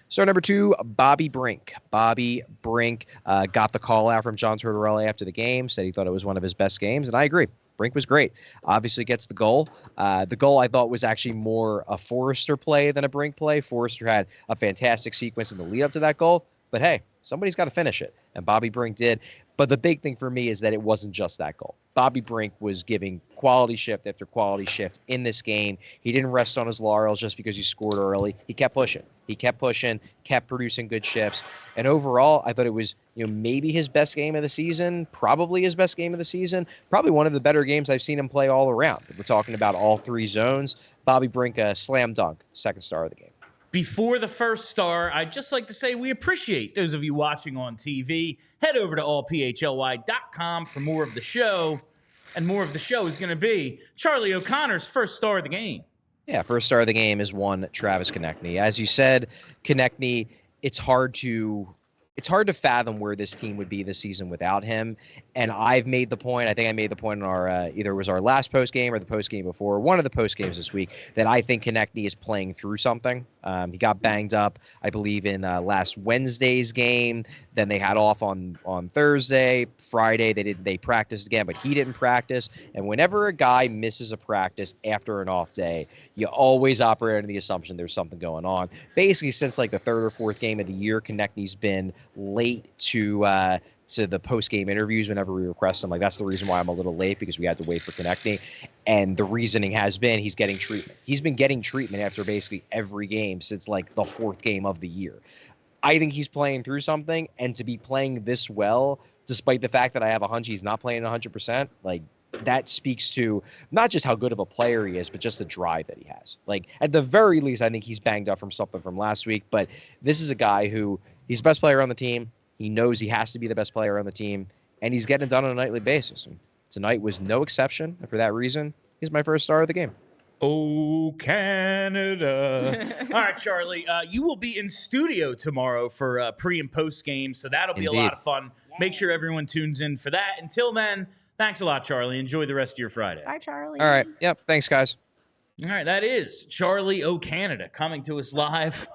Star number 2, Bobby Brink. Bobby Brink got the call out from John Tortorella after the game, said he thought it was one of his best games, and I agree. Brink was great. Obviously gets the goal. The goal I thought was actually more a Foerster play than a Brink play. Foerster had a fantastic sequence in the lead up to that goal, but hey, somebody's got to finish it, and Bobby Brink did. But the big thing for me is that it wasn't just that goal. Bobby Brink was giving quality shift after quality shift in this game. He didn't rest on his laurels just because he scored early. He kept pushing. Kept producing good shifts. And overall, I thought it was, maybe his best game of the season, probably his best game of the season, probably one of the better games I've seen him play all around. If we're talking about all 3 zones, Bobby Brink, a slam dunk, 2nd star of the game. Before the 1st star, I'd just like to say we appreciate those of you watching on TV. Head over to allphly.com for more of the show. And more of the show is going to be Charlie O'Connor's 1st star of the game. Yeah, 1st star of the game is one Travis Konecny. As you said, Konecny, it's hard to fathom where this team would be this season without him. And I've made the point, I think I made the point in our, either it was our last post game or the post game before, one of the post games this week, that I think Konecny is playing through something. He got banged up, I believe, in last Wednesday's game. Then they had off on Thursday. Friday, they practiced again, but he didn't practice. And whenever a guy misses a practice after an off day, you always operate under the assumption there's something going on. Basically, since like the 3rd or 4th game of the year, Konecny's been late to the post-game interviews whenever we request them. Like, that's the reason why I'm a little late, because we had to wait for Konecny. And the reasoning has been he's getting treatment. He's been getting treatment after basically every game since like the 4th game of the year. I think he's playing through something, and to be playing this well, despite the fact that I have a hunch he's not playing 100%, like, that speaks to not just how good of a player he is, but just the drive that he has. Like, at the very least, I think he's banged up from something from last week, but this is a guy who he's the best player on the team. He knows he has to be the best player on the team, and he's getting it done on a nightly basis. And tonight was no exception, and for that reason, he's my first star of the game. Oh, Canada. All right, Charlie, you will be in studio tomorrow for pre and post game, so that'll be a lot of fun. Yay. Make sure everyone tunes in for that. Until then, thanks a lot, Charlie. Enjoy the rest of your Friday. Bye, Charlie. All right. Yep. Thanks, guys. All right, that is Charlie O'Canada coming to us live.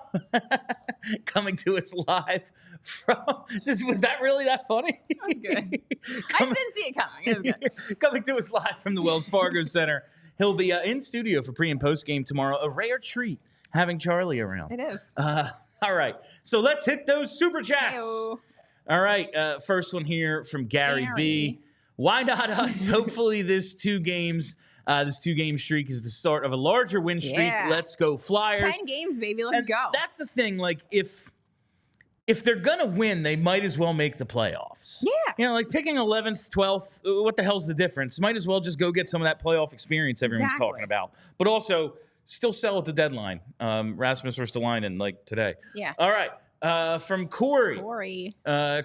Coming to us live from... Was that really that funny? That was good. I just didn't see it coming. It was good. Coming to us live from the Wells Fargo Center. He'll be in studio for pre and post game tomorrow. A rare treat having Charlie around. It is. All right, so let's hit those super chats. Hey-o. All right, first one here from Gary B. Why not us? Hopefully this two game streak is the start of a larger win streak. Yeah. Let's go Flyers. 10 games, baby. Let's go. That's the thing. Like, if they're going to win, they might as well make the playoffs. Yeah. You know, like picking 11th, 12th, what the hell's the difference? Might as well just go get some of that playoff experience everyone's talking about. But also, still sell at the deadline. Rasmus Ristolainen, like today. Yeah. All right. From Corey.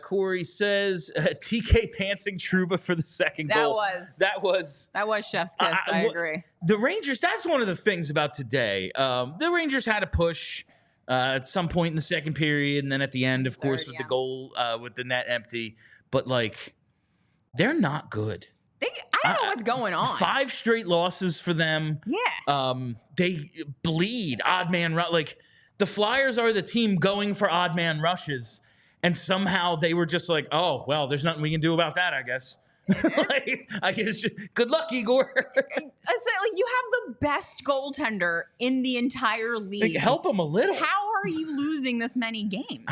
Corey says TK pantsing Trouba for the second goal. That was chef's kiss. I agree. The Rangers, that's one of the things about today. The Rangers had a push at some point in the second period, and then at the end, of course, with the goal with the net empty. But, like, they're not good. I don't know what's going on. 5 straight losses for them. Yeah. They bleed. Odd man run. Like, the Flyers are the team going for odd man rushes, and somehow they were just like, oh, well, there's nothing we can do about that, I guess. Like, I guess good luck, Igor. Like, you have the best goaltender in the entire league. Like, help him a little. How are you losing this many games?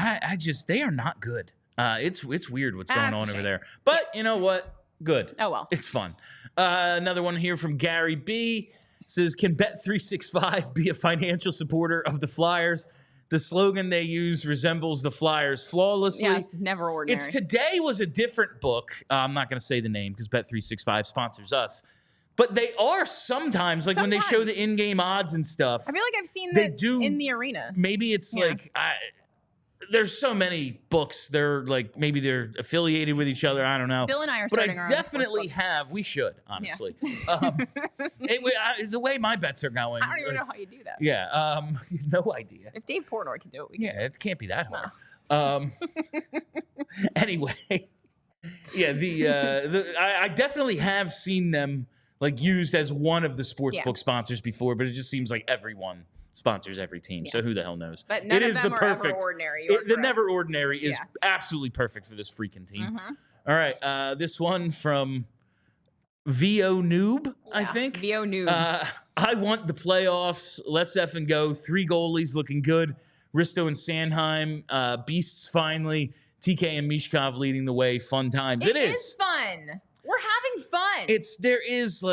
They are not good. It's weird what's going on over there. But you know what? Good. Oh, well. It's fun. Another one here from Gary B. Says, can Bet365 be a financial supporter of the Flyers? The slogan they use resembles the Flyers flawlessly. Yes, never ordinary. Today was a different book. I'm not going to say the name because Bet365 sponsors us. But they are sometimes, when they show the in-game odds and stuff. I feel like I've seen that in the arena. Maybe it's there's so many books. They're maybe they're affiliated with each other. I don't know. Bill and I are starting our own. But I definitely have. We should, honestly. Yeah. The way my bets are going. I don't even know how you do that. Yeah. No idea. If Dave Portnoy can do it, we can. Yeah, it can't be that hard. Anyway. Yeah, I definitely have seen them used as one of the sportsbook sponsors before, but it just seems like everyone sponsors every team, so who the hell knows? But none of them are ever ordinary. The never ordinary is absolutely perfect for this freaking team. Mm-hmm. All right, this one from VO Noob, I think. VO Noob. I want the playoffs. Let's effing go. 3 goalies looking good. Risto and Sanheim. Beasts finally. TK and Michkov leading the way. Fun times. It is fun. We're having fun. There is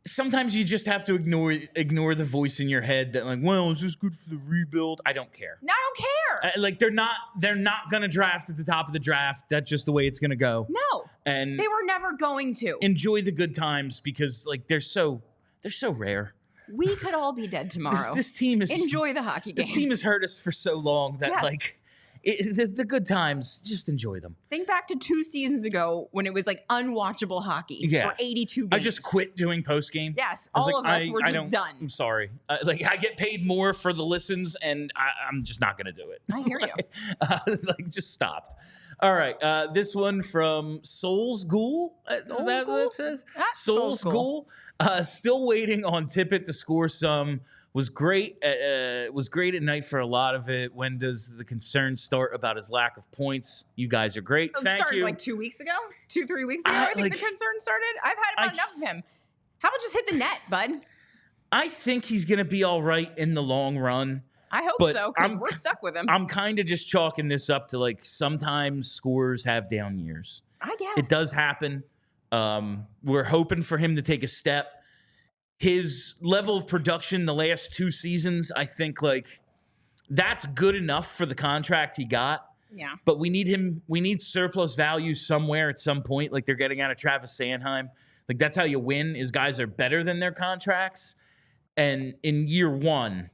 sometimes you just have to ignore the voice in your head that well, is this good for the rebuild? I don't care. No, I don't care. They're not gonna draft at the top of the draft. That's just the way it's gonna go. No. And they were never going to. Enjoy the good times because they're so rare. We could all be dead tomorrow. This team is enjoy the hockey game. This team has hurt us for so long that the good times, just enjoy them. Think back to 2 seasons ago when it was unwatchable hockey for 82 games. I just quit doing post game. Yes, all of us were just done. I'm sorry. I get paid more for the listens, and I'm just not going to do it. I hear you. Just stopped. All right, this one from Souls Ghoul. Is that what it says? Souls Ghoul. Still waiting on Tippett to score some. Was great at night for a lot of it. When does the concern start about his lack of points? You guys are great. Thank you. Started 2 weeks ago? 2-3 weeks ago, I think the concern started. I've had about enough of him. How about just hit the net, bud? I think he's going to be all right in the long run. I hope so, because we're stuck with him. I'm kind of just chalking this up to sometimes scorers have down years. I guess. It does happen. We're hoping for him to take a step. His level of production the last 2 seasons, I think that's good enough for the contract he got. Yeah. But we need surplus value somewhere at some point, like they're getting out of Travis Sanheim. Like that's how you win, is guys are better than their contracts. And in year one,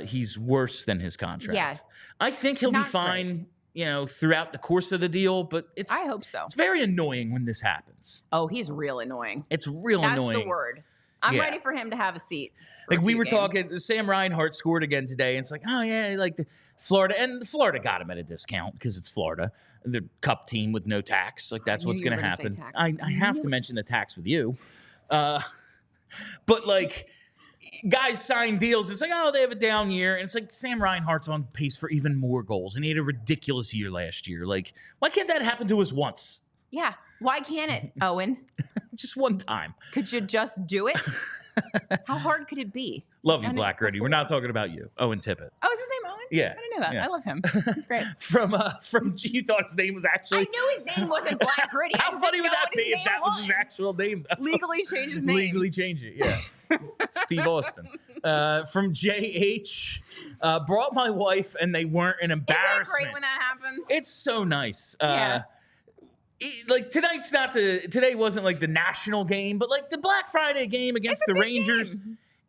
he's worse than his contract. Yeah. I think he'll be Not fine, throughout the course of the deal, but I hope so. It's very annoying when this happens. Oh, he's real annoying. It's real annoying. That's the word. I'm ready for him to have a seat. Like we were talking, Sam Reinhart scored again today, and it's like, oh yeah, like Florida, and Florida got him at a discount because it's Florida, the Cup team with no tax. Like that's what's going to happen. I have to mention the tax with you, but like guys sign deals. It's like, oh, they have a down year, and it's like Sam Reinhart's on pace for even more goals, and he had a ridiculous year last year. Like, why can't that happen to us once? Yeah, why can't it, Owen? Just one time. Could you just do it? How hard could it be? Love you, Black Gritty. We're not talking about you, Owen Tippett. Oh, is his name Owen? Yeah, I didn't know that. Yeah. I love him. He's great. From you thought his name was actually. I knew his name wasn't Black Gritty. How funny would that be if that was his actual name? Though? Legally change his name. Legally change it. Yeah. Steve Austin. From JH, brought my wife and they weren't an embarrassment. Isn't it great when that happens? It's so nice. Yeah. Like today wasn't like the national game, but like the Black Friday game against the Rangers,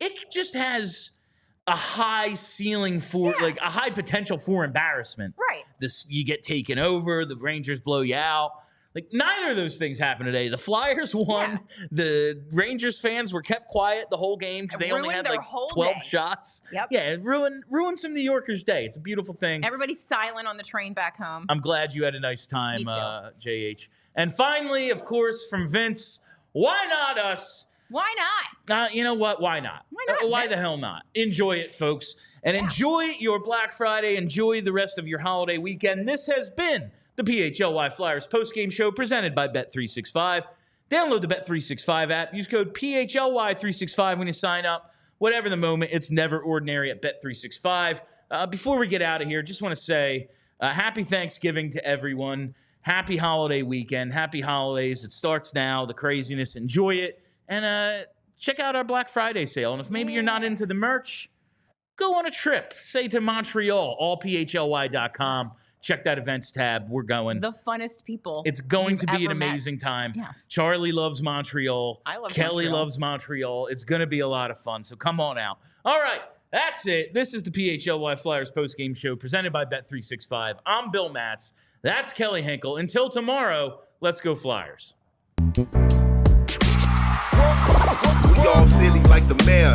it just has a high ceiling for like a high potential for embarrassment. Right. You get taken over, the Rangers blow you out. Like neither of those things happened today. The Flyers won. Yeah. The Rangers fans were kept quiet the whole game because they only had like 12 shots. Yep. Yeah, it ruined some New Yorkers' day. It's a beautiful thing. Everybody's silent on the train back home. I'm glad you had a nice time, Me too. JH. And finally, of course, from Vince, why not us? Why not? You know what? Why not? Why not? Why the hell not? Enjoy it, folks. And enjoy your Black Friday. Enjoy the rest of your holiday weekend. This has been the PHLY Flyers postgame show presented by Bet365. Download the Bet365 app. Use code PHLY365 when you sign up. Whatever the moment, it's never ordinary at Bet365. Before we get out of here, just want to say happy Thanksgiving to everyone. Happy holiday weekend. Happy holidays. It starts now. The craziness. Enjoy it. And check out our Black Friday sale. And if maybe you're not into the merch, go on a trip. Say to Montreal, allphly.com. Check that events tab. We're going. The funnest people. It's going to be an amazing time. Yes. Charlie loves Montreal. I love Kelly Montreal. loves Montreal. It's going to be a lot of fun. So come on out. All right. That's it. This is the PHLY Flyers postgame show presented by Bet365. I'm Bill Matz. That's Kelly Hinkle. Until tomorrow, let's go Flyers. We all silly like the mayor.